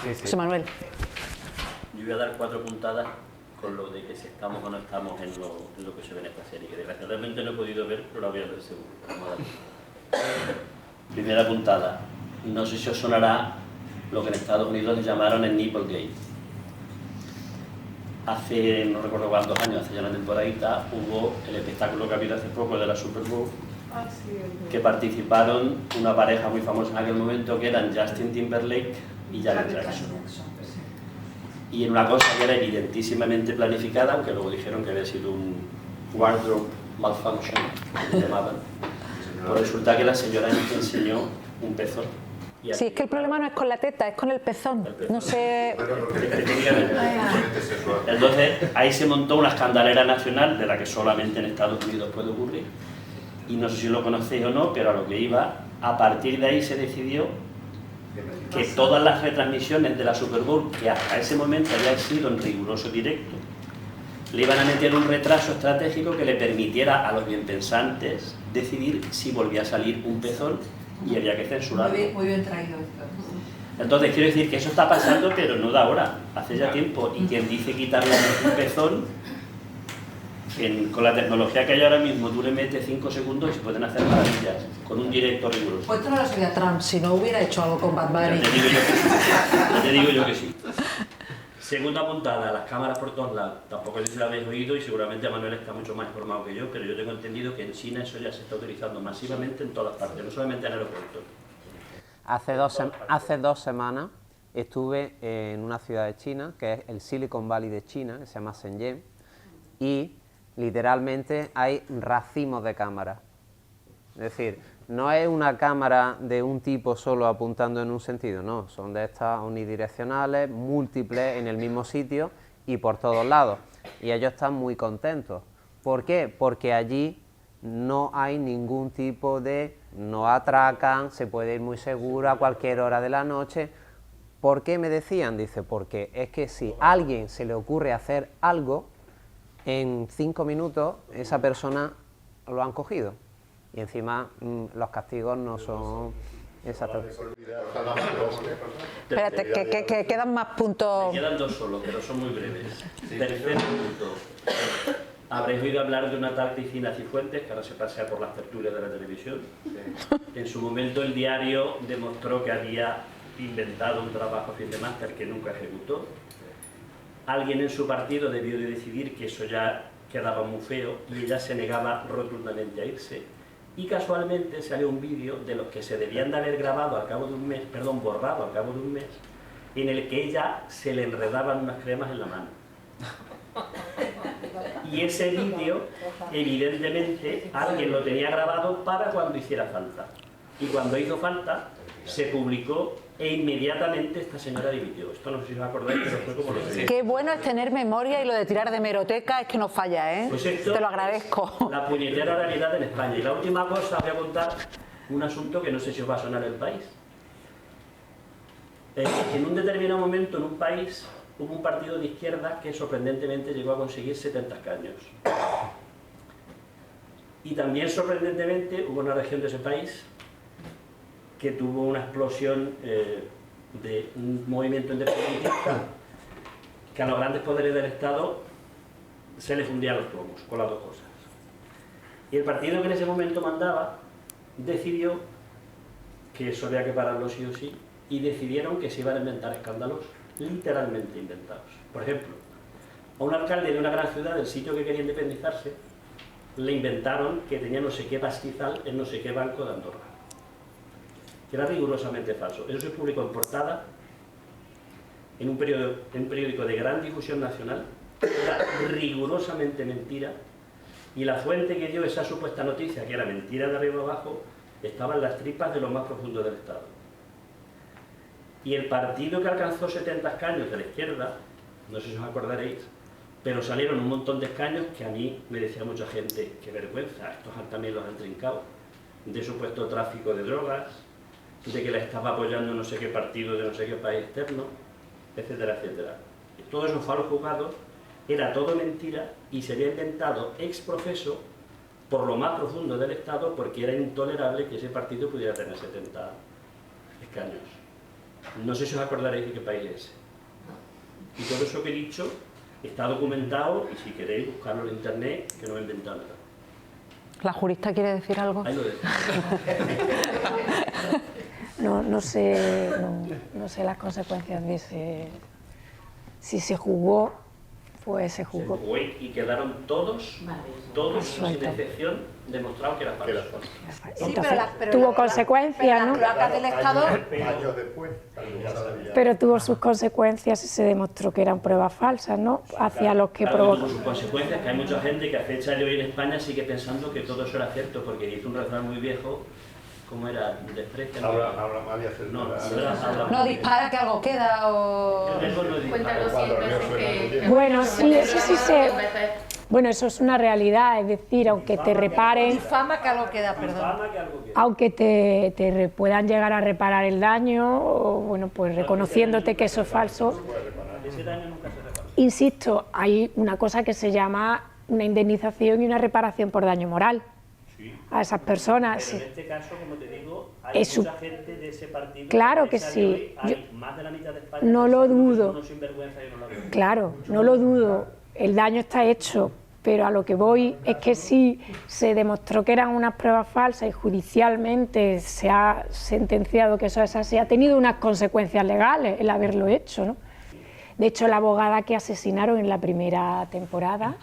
Sí, sí. José Manuel. Yo voy a dar 4 puntadas con lo de que si estamos o no estamos en lo que se ve en esta serie, que desgraciadamente no he podido ver, pero la voy a ver seguro. Vamos a darle. Primera puntada. No sé si os sonará lo que en Estados Unidos le llamaron el Nipplegate. Hace, no recuerdo cuántos años, hace ya una temporadita, hubo el espectáculo que ha habido hace poco de la Super Bowl, que participaron una pareja muy famosa en aquel momento que eran Justin Timberlake y Janet Jackson. Y en una cosa que era evidentísimamente planificada, aunque luego dijeron que había sido un wardrobe malfunction, que llamaban, pues resulta que la señora enseñó un pezón. Sí, es que el problema no es con la teta, es con el pezón. No sé... Entonces, ahí se montó una escandalera nacional de la que solamente en Estados Unidos puede ocurrir. Y no sé si lo conocéis o no, pero a lo que iba, a partir de ahí se decidió que todas las retransmisiones de la Super Bowl, que hasta ese momento habían sido en riguroso directo, le iban a meter un retraso estratégico que le permitiera a los bienpensantes decidir si volvía a salir un pezón y había que censurarlo. Muy bien traído esto. Entonces quiero decir que eso está pasando, pero no de ahora, hace ya tiempo. Y quien dice quitarle un pezón, con la tecnología que hay ahora mismo, tú le metes 5 segundos y se pueden hacer maravillas, con un directo riguroso. Pues esto no lo sabía Trump, si no hubiera hecho algo con Bad Bunny. Ya te digo yo que sí. Segunda puntada, las cámaras por todos lados. Tampoco sé si lo habéis oído y seguramente Manuel está mucho más informado que yo, pero yo tengo entendido que en China eso ya se está utilizando masivamente en todas partes, no solamente en aeropuertos. Hace 2 semanas estuve en una ciudad de China, que es el Silicon Valley de China, que se llama Shenzhen, y literalmente hay racimos de cámaras. Es decir, no es una cámara de un tipo solo apuntando en un sentido, no, son de estas unidireccionales, múltiples en el mismo sitio y por todos lados. Y ellos están muy contentos. ¿Por qué? Porque allí no hay ningún tipo de... no atracan, se puede ir muy seguro a cualquier hora de la noche. ¿Por qué me decían? Dice, porque es que si a alguien se le ocurre hacer algo, en 5 minutos esa persona lo han cogido. Y encima los castigos no son Exactamente. Espérate, que quedan más puntos. Me quedan dos solo, pero son muy breves. Tercer punto. Habréis oído hablar de una tal Cristina Cifuentes, que ahora se pasea por las tertulias de la televisión. En su momento el diario demostró que había inventado un trabajo fin de máster que nunca ejecutó. Alguien en su partido debió de decidir que eso ya quedaba muy feo y ella se negaba rotundamente a irse. Y casualmente salió un vídeo de los que se debían de haber grabado al cabo de un mes, perdón, borrado al cabo de un mes, en el que ella se le enredaban unas cremas en la mano. Y ese vídeo, evidentemente, alguien lo tenía grabado para cuando hiciera falta. Y cuando hizo falta, se publicó e inmediatamente esta señora dimitió. Esto no sé si os acordáis, pero fue como lo que... Qué bueno es tener memoria, y lo de tirar de hemeroteca es que no falla, ¿eh? Pues esto, te lo agradezco. La puñetera realidad en España. Y la última cosa, os voy a contar un asunto que no sé si os va a sonar el país. En un determinado momento en un país hubo un partido de izquierda que sorprendentemente llegó a conseguir 70 escaños. Y también sorprendentemente hubo una región de ese país que tuvo una explosión de un movimiento independentista que a los grandes poderes del Estado se les fundían los plomos con las dos cosas. Y el partido que en ese momento mandaba decidió que eso había que pararlo sí o sí, y decidieron que se iban a inventar escándalos literalmente inventados. Por ejemplo, a un alcalde de una gran ciudad del sitio que quería independizarse le inventaron que tenía no sé qué pastizal en no sé qué banco de Andorra, que era rigurosamente falso. Eso se publicó en portada en un periódico de gran difusión nacional, era rigurosamente mentira, y la fuente que dio esa supuesta noticia, que era mentira de arriba abajo, estaba en las tripas de lo más profundo del Estado. Y el partido que alcanzó 70 escaños de la izquierda, no sé si os acordaréis, pero salieron un montón de escaños que a mí me decía mucha gente, qué vergüenza, estos también los han trincado, de supuesto tráfico de drogas, de que la estaba apoyando no sé qué partido de no sé qué país externo, etcétera, etcétera. Todo eso fue a los juzgados, era todo mentira y se había inventado ex profeso por lo más profundo del Estado, porque era intolerable que ese partido pudiera tener 70 escaños. No sé si os acordaréis de qué país es ese. Y todo eso que he dicho está documentado, y si queréis buscarlo en internet, que no he inventado nada. ¿La jurista quiere decir algo? Ahí lo dejo. No sé las consecuencias de ese... Si se jugó, pues se jugó. Se jugó y quedaron todos, sin excepción, demostrados que era falso. Entonces, tuvo consecuencias, ¿no? Del Estado. Años después, Pero tuvo sus consecuencias y se demostró que eran pruebas falsas, ¿no? Hacia los que Tuvo provocan. sus consecuencias, que hay mucha gente que a fecha de hoy en España sigue pensando que todo eso era cierto, porque dice un refrán muy viejo, ¿cómo era? Desprecia. habla mal y hace No dispara que algo queda o... Cuéntanos 100 veces que... Bueno, sí, eso sí se... Bueno, eso es una realidad, es decir, aunque te reparen... Difama que algo queda, perdón. Aunque te puedan llegar a reparar el daño, o, bueno, pues reconociéndote que eso es falso. Insisto, hay una cosa que se llama una indemnización y una reparación por daño moral a esas personas. Pero en este caso, como te digo, hay mucha gente de ese partido. Claro que sí. Hay más de la mitad de España. No lo dudo. Unos sinvergüenza y no lo veo. Claro, no lo dudo. El daño está hecho. Pero a lo que voy es que sí se demostró que eran unas pruebas falsas y judicialmente se ha sentenciado que eso es así, ha tenido unas consecuencias legales el haberlo hecho, ¿no? De hecho, la abogada que asesinaron en la primera temporada,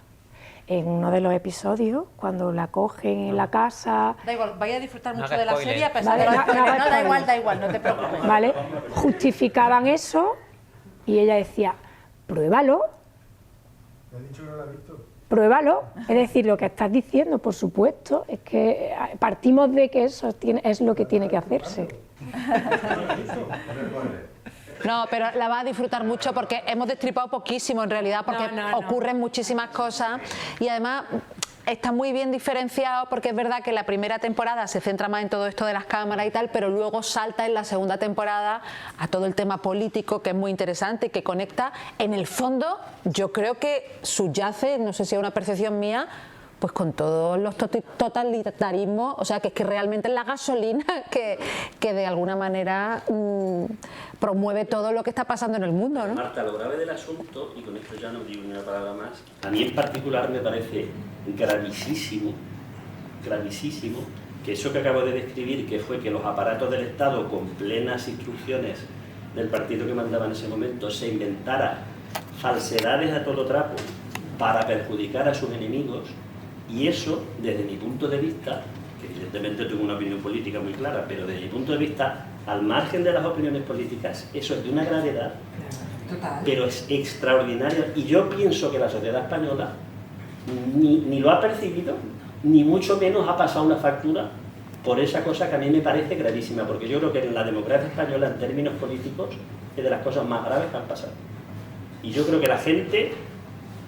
en uno de los episodios, cuando la cogen en la casa... Da igual, vaya a disfrutar mucho hagas de la spoiler. serie a pesar Vale, de los no, spoilers. no, No, da igual, no te preocupes. ¿Vale? Justificaban eso y ella decía, pruébalo. ¿Me has dicho que no la has visto? Pruébalo, es decir, lo que estás diciendo, por supuesto, es que partimos de que eso es lo que tiene que hacerse. No, pero la vas a disfrutar mucho porque hemos destripado poquísimo en realidad, porque ocurren muchísimas cosas y además está muy bien diferenciado, porque es verdad que la primera temporada se centra más en todo esto de las cámaras y tal, pero luego salta en la segunda temporada a todo el tema político, que es muy interesante y que conecta. En el fondo, yo creo que subyace, no sé si es una percepción mía, pues con todos los totalitarismos, o sea, que es que realmente es la gasolina que de alguna manera promueve todo lo que está pasando en el mundo, ¿no? Marta, lo grave del asunto, y con esto ya no digo ni una palabra más, a mí en particular me parece gravísimo, gravísimo, que eso que acabo de describir, que fue que los aparatos del Estado, con plenas instrucciones del partido que mandaba en ese momento, se inventara falsedades a todo trapo para perjudicar a sus enemigos. Y eso, desde mi punto de vista, que evidentemente tengo una opinión política muy clara, pero desde mi punto de vista, al margen de las opiniones políticas, eso es de una gravedad, pero es extraordinario. Y yo pienso que la sociedad española ni lo ha percibido, ni mucho menos ha pasado una factura por esa cosa que a mí me parece gravísima, porque yo creo que en la democracia española, en términos políticos, es de las cosas más graves que han pasado. Y yo creo que la gente,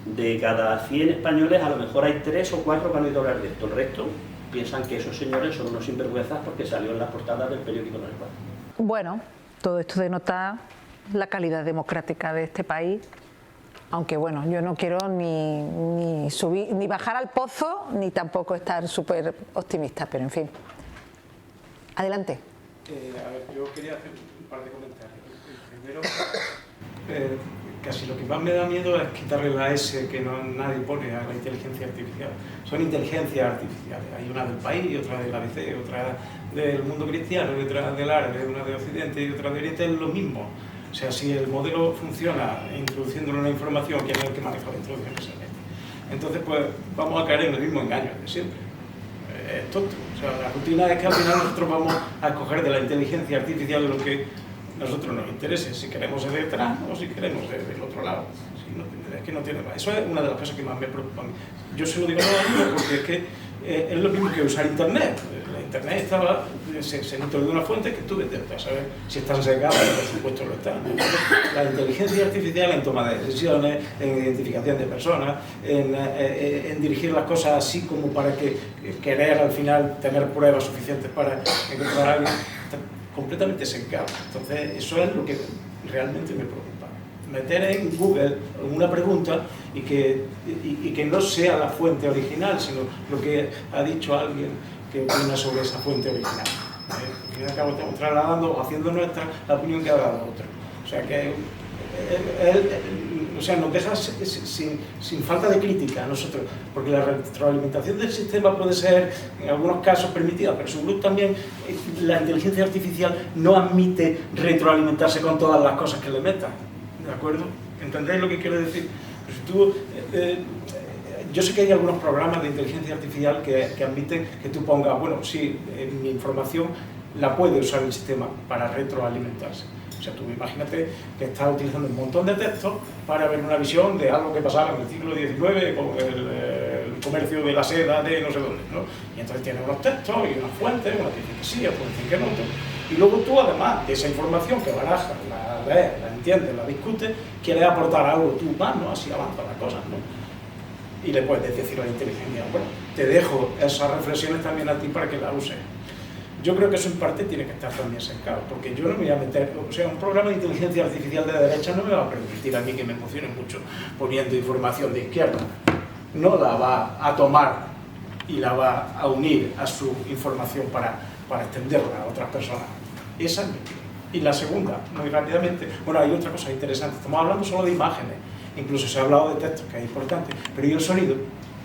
de cada 100 españoles, a lo mejor hay 3 o 4 que han oído hablar de esto. El resto piensan que esos señores son unos sinvergüenzas porque salió en las portadas del periódico No. Bueno, todo esto denota la calidad democrática de este país, aunque bueno, yo no quiero ni subir, ni bajar al pozo, ni tampoco estar súper optimista, pero en fin. Adelante. A ver, yo quería hacer un par de comentarios. Primero, casi lo que más me da miedo es quitarle la S que nadie pone a la inteligencia artificial. Son inteligencias artificiales. Hay una del país, otra del ABC, otra del mundo cristiano, y otra del árabe, una de Occidente y otra de Oriente, es lo mismo. O sea, si el modelo funciona introduciéndole una información, ¿quién es el que maneja la introducción que se mete? Entonces, pues vamos a caer en el mismo engaño de siempre. Es tonto. O sea, la rutina es que al final nosotros vamos a escoger de la inteligencia artificial lo que a nosotros nos interese, si queremos ser detrás o si queremos ser del otro lado. Si no, es que no tiene más. Eso es una de las cosas que más me preocupa a mí. Yo se lo digo a los amigos porque es que es lo mismo que usar Internet. La Internet se nutre de una fuente que tú vete a saber si están secadas, por supuesto lo están. La inteligencia artificial en toma de decisiones, en identificación de personas, en dirigir las cosas así como para querer al final tener pruebas suficientes para encontrar a alguien, está completamente secado. Entonces eso es lo que realmente me preocupa. Meter en Google una pregunta y que no sea la fuente original, sino lo que ha dicho alguien que opina sobre esa fuente original. Al fin y al cabo estamos trasladando o haciendo nuestra la opinión que ha dado otro. O sea que nos deja sin falta de crítica a nosotros, porque la retroalimentación del sistema puede ser en algunos casos permitida, pero seguro también la inteligencia artificial no admite retroalimentarse con todas las cosas que le metan. ¿De acuerdo? ¿Entendéis lo que quiero decir? Pues si tú, yo sé que hay algunos programas de inteligencia artificial que admiten que tú pongas, bueno, sí, mi información la puede usar el sistema para retroalimentarse. O sea, tú imagínate que estás utilizando un montón de textos para ver una visión de algo que pasaba en el siglo XIX con el comercio de la seda de no sé dónde, ¿no? Y entonces tienes unos textos y unas fuentes, una dice que sí, otra dice que no. Y luego tú, además de esa información que barajas, la lees, la entiendes, la discutes, quieres aportar algo tú más, ¿no? Así avanza la cosa, ¿no? Y le puedes decir a la inteligencia, bueno, te dejo esas reflexiones también a ti para que las uses. Yo creo que eso en parte tiene que estar también secado, porque yo no me voy a meter, o sea, un programa de inteligencia artificial de derecha no me va a permitir a mí que me emocione mucho poniendo información de izquierda. No la va a tomar y la va a unir a su información para extenderla a otras personas. Esa es mi opinión. Y la segunda, muy rápidamente, bueno, hay otra cosa interesante, estamos hablando solo de imágenes, incluso se ha hablado de textos, que es importante, pero ¿y el sonido?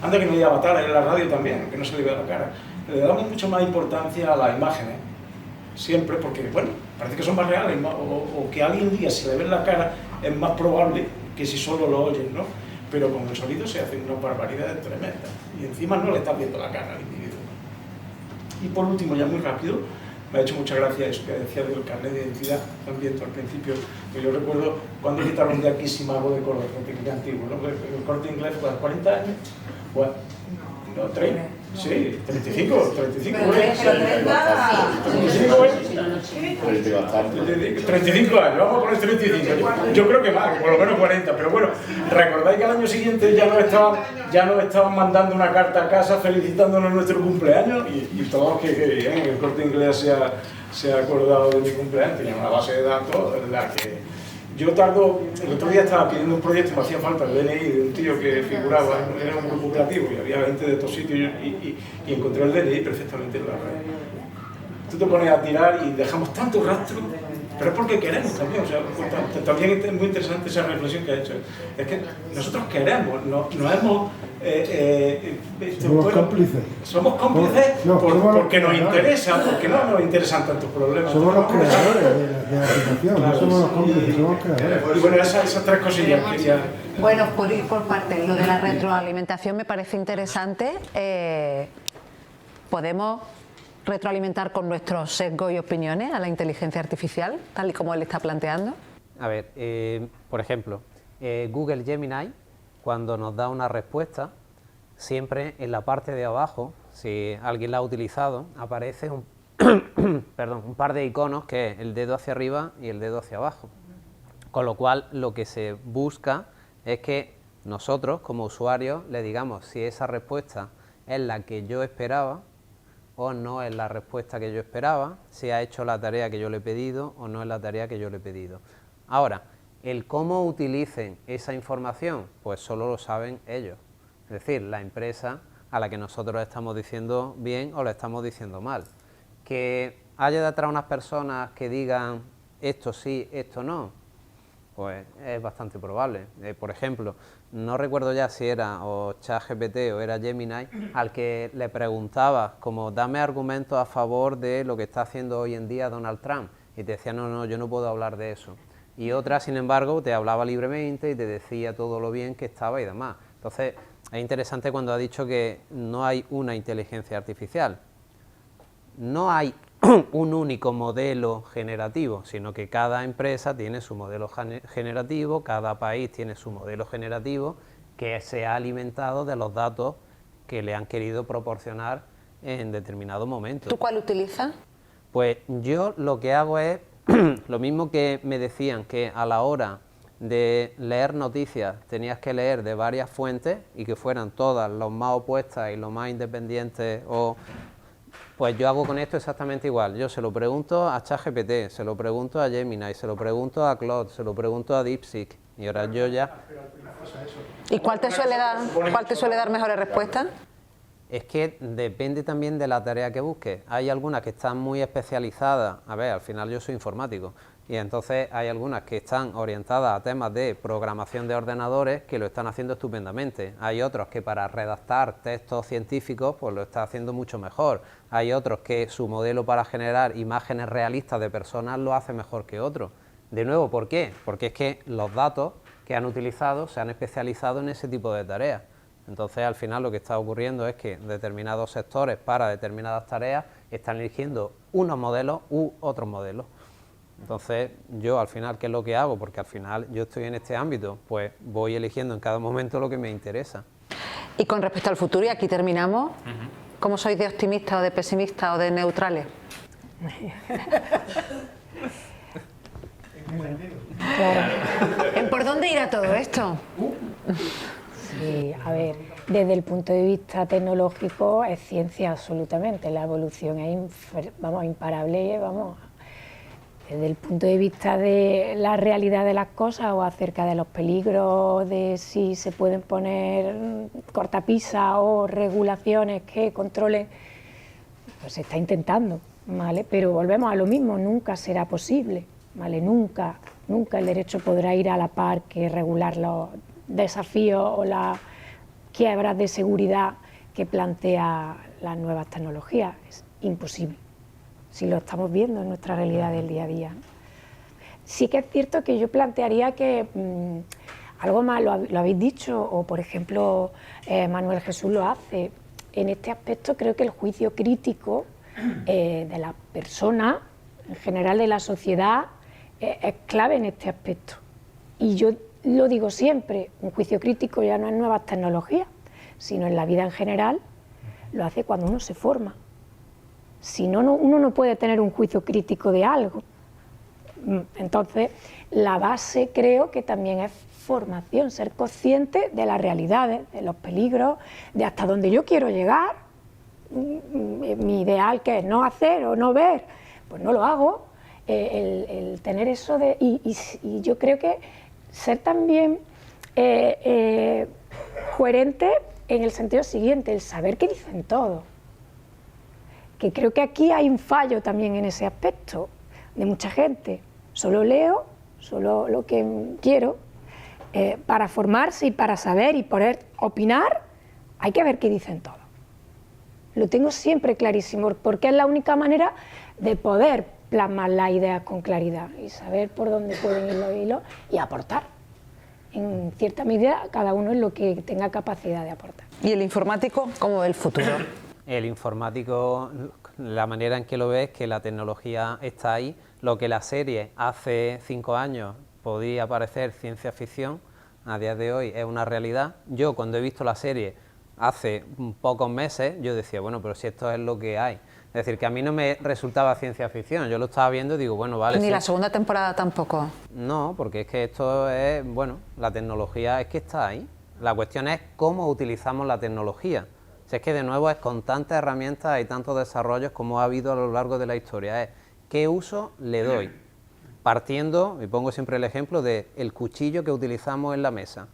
Anda que no hay avatar en la radio también, que no se le vea la cara. Le damos mucho más importancia a las imágenes, siempre, porque, bueno, parece que son más reales, o que a alguien diga si le ven la cara es más probable que si solo lo oyen, ¿no? Pero con el sonido se hacen unas barbaridades tremendas, y encima no le estás viendo la cara al individuo. Y por último, ya muy rápido, me ha hecho mucha gracia eso que decía del carnet de identidad, también al principio, que yo recuerdo cuando quitaron de aquí Simago de Córdoba, el antiguo, ¿no? El Corte Inglés fue a 40 años, bueno, no, 30, sí, 35, 35 años, vamos a poner 35, yo creo que más, por lo menos 40, pero bueno, recordáis que al año siguiente ya nos estaban mandando una carta a casa felicitándonos nuestro cumpleaños y todos que bien, el Corte Inglés se ha acordado de mi cumpleaños, tenía una base de datos en la que Yo tardo, el otro día estaba pidiendo un proyecto, me hacía falta el DNI de un tío que figuraba, era un grupo creativo y había gente de todos sitios y encontré el DNI perfectamente en la red. Tú te pones a tirar y dejamos tanto rastro, pero es porque queremos también, o sea, también es muy interesante esa reflexión que ha hecho. Es que nosotros queremos, nos hemos... somos cómplices. Somos cómplices porque nos interesa, porque no nos interesan tantos problemas. Somos los creadores de la aplicación, no somos los cómplices, somos creadores. Y bueno, esas tres cosillas quería... Bueno, por ir por partes, lo de la retroalimentación me parece interesante. ¿Podemos retroalimentar con nuestros sesgos y opiniones a la inteligencia artificial, tal y como él está planteando? A ver, por ejemplo, Google Gemini, cuando nos da una respuesta, siempre en la parte de abajo, si alguien la ha utilizado, aparece un, un par de iconos, que es el dedo hacia arriba y el dedo hacia abajo. Con lo cual, lo que se busca es que nosotros, como usuarios, le digamos si esa respuesta es la que yo esperaba o no es la respuesta que yo esperaba, si ha hecho la tarea que yo le he pedido o no es la tarea que yo le he pedido. Ahora, el cómo utilicen esa información, pues solo lo saben ellos. Es decir, la empresa a la que nosotros estamos diciendo bien o le estamos diciendo mal. Que haya detrás unas personas que digan esto sí, esto no, pues es bastante probable. Por ejemplo, no recuerdo ya si era o ChatGPT o era Gemini, al que le preguntaba como dame argumentos a favor de lo que está haciendo hoy en día Donald Trump, y te decía no, yo no puedo hablar de eso. Y otra, sin embargo, te hablaba libremente y te decía todo lo bien que estaba y demás. Entonces, es interesante cuando ha dicho que no hay una inteligencia artificial. No hay un único modelo generativo, sino que cada empresa tiene su modelo generativo, cada país tiene su modelo generativo, que se ha alimentado de los datos que le han querido proporcionar en determinado momento. ¿Tú cuál utilizas? Pues yo lo que hago es lo mismo que me decían que a la hora de leer noticias tenías que leer de varias fuentes y que fueran todas los más opuestas y los más independientes, pues yo hago con esto exactamente igual. Yo se lo pregunto a ChatGPT, se lo pregunto a Gemini, se lo pregunto a Claude, se lo pregunto a DeepSeek, y ahora yo ya... ¿Y cuál te suele dar mejores respuestas? Es que depende también de la tarea que busques. Hay algunas que están muy especializadas, a ver, al final yo soy informático, y entonces hay algunas que están orientadas a temas de programación de ordenadores que lo están haciendo estupendamente. Hay otros que para redactar textos científicos pues lo está haciendo mucho mejor. Hay otros que su modelo para generar imágenes realistas de personas lo hace mejor que otros. De nuevo, ¿por qué? Porque es que los datos que han utilizado se han especializado en ese tipo de tareas. Entonces, al final lo que está ocurriendo es que determinados sectores para determinadas tareas están eligiendo unos modelos u otros modelos. Entonces, yo al final, ¿qué es lo que hago? Porque al final yo estoy en este ámbito, pues voy eligiendo en cada momento lo que me interesa. Y con respecto al futuro, y aquí terminamos, ¿cómo sois de optimistas o de pesimistas o de neutrales? ¿Por dónde irá todo esto? Sí, a ver, desde el punto de vista tecnológico es ciencia absolutamente, la evolución es imparable, desde el punto de vista de la realidad de las cosas o acerca de los peligros, de si se pueden poner cortapisas o regulaciones que controlen, pues se está intentando, ¿vale? Pero volvemos a lo mismo, nunca será posible, ¿vale? Nunca el derecho podrá ir a la par que regular los desafíos o las quiebras de seguridad que plantea las nuevas tecnologías. Es imposible, si lo estamos viendo en nuestra realidad del día a día. Sí que es cierto que yo plantearía que algo más, lo habéis dicho, o por ejemplo Manuel Jesús lo hace, en este aspecto creo que el juicio crítico de la persona, en general de la sociedad, es clave en este aspecto. Y yo lo digo siempre, un juicio crítico ya no es nuevas tecnologías, sino en la vida en general, lo hace cuando uno se forma. Si no, uno no puede tener un juicio crítico de algo. Entonces, la base creo que también es formación, ser consciente de las realidades, de los peligros, de hasta dónde yo quiero llegar. Mi ideal que es no hacer o no ver, pues no lo hago. el tener eso de... Y yo creo que ser también coherente en el sentido siguiente, el saber qué dicen todos. Que creo que aquí hay un fallo también en ese aspecto de mucha gente. Solo leo, solo lo que quiero. Para formarse y para saber y poder opinar, hay que ver qué dicen todos. Lo tengo siempre clarísimo, porque es la única manera de poder plasmar las ideas con claridad y saber por dónde pueden ir los hilos y aportar. En cierta medida, cada uno es lo que tenga capacidad de aportar. ¿Y el informático cómo ve el futuro? El informático, la manera en que lo ve es que la tecnología está ahí. Lo que la serie hace 5 años podía parecer ciencia ficción, a día de hoy es una realidad. Yo cuando he visto la serie hace pocos meses, yo decía, bueno, pero si esto es lo que hay. Es decir, que a mí no me resultaba ciencia ficción, yo lo estaba viendo y digo, bueno, vale. Ni sí. la segunda temporada tampoco. No, porque es que esto es, bueno, la tecnología es que está ahí. La cuestión es cómo utilizamos la tecnología. Si es que de nuevo es con tantas herramientas y tantos desarrollos como ha habido a lo largo de la historia, es qué uso le doy. Partiendo, y pongo siempre el ejemplo de el cuchillo que utilizamos en la mesa.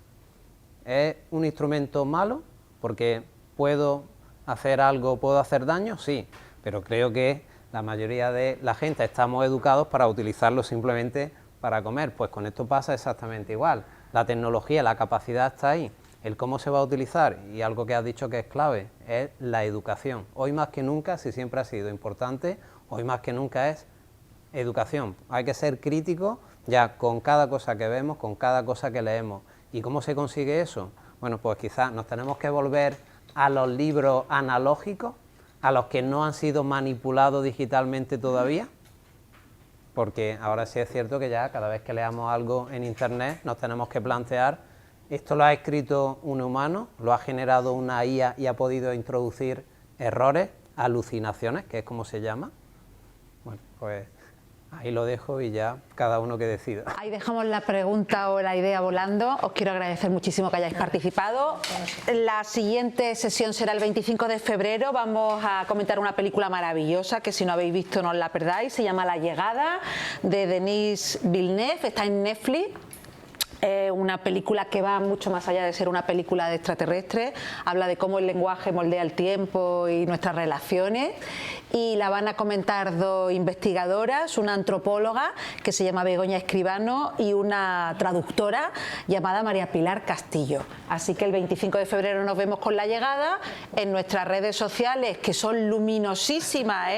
¿Es un instrumento malo? Porque puedo hacer algo, puedo hacer daño, sí, pero creo que la mayoría de la gente estamos educados para utilizarlo simplemente para comer. Pues con esto pasa exactamente igual. La tecnología, la capacidad está ahí. El cómo se va a utilizar, y algo que has dicho que es clave, es la educación. Hoy más que nunca, si siempre ha sido importante, hoy más que nunca es educación. Hay que ser críticos ya con cada cosa que vemos, con cada cosa que leemos. ¿Y cómo se consigue eso? Bueno, pues quizás nos tenemos que volver a los libros analógicos, a los que no han sido manipulados digitalmente todavía, porque ahora sí es cierto que ya cada vez que leamos algo en internet nos tenemos que plantear, ¿esto lo ha escrito un humano? ¿Lo ha generado una IA y ha podido introducir errores, alucinaciones, que es como se llama? Bueno, pues ahí lo dejo y ya cada uno que decida. Ahí dejamos la pregunta o la idea volando. Os quiero agradecer muchísimo que hayáis participado. La siguiente sesión será el 25 de febrero. Vamos a comentar una película maravillosa que si no habéis visto no os la perdáis. Se llama La Llegada, de Denis Villeneuve. Está en Netflix. Una película que va mucho más allá de ser una película de extraterrestres, habla de cómo el lenguaje moldea el tiempo y nuestras relaciones, y la van a comentar dos investigadoras, una antropóloga que se llama Begoña Escribano y una traductora llamada María Pilar Castillo. Así que el 25 de febrero nos vemos con La Llegada en nuestras redes sociales, que son luminosísimas,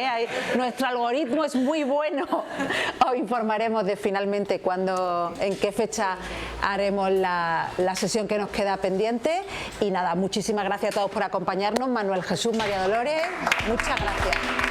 nuestro algoritmo es muy bueno. Os informaremos de finalmente cuándo, en qué fecha haremos la sesión que nos queda pendiente. Y nada, muchísimas gracias a todos por acompañarnos. Manuel Jesús, María Dolores, muchas gracias.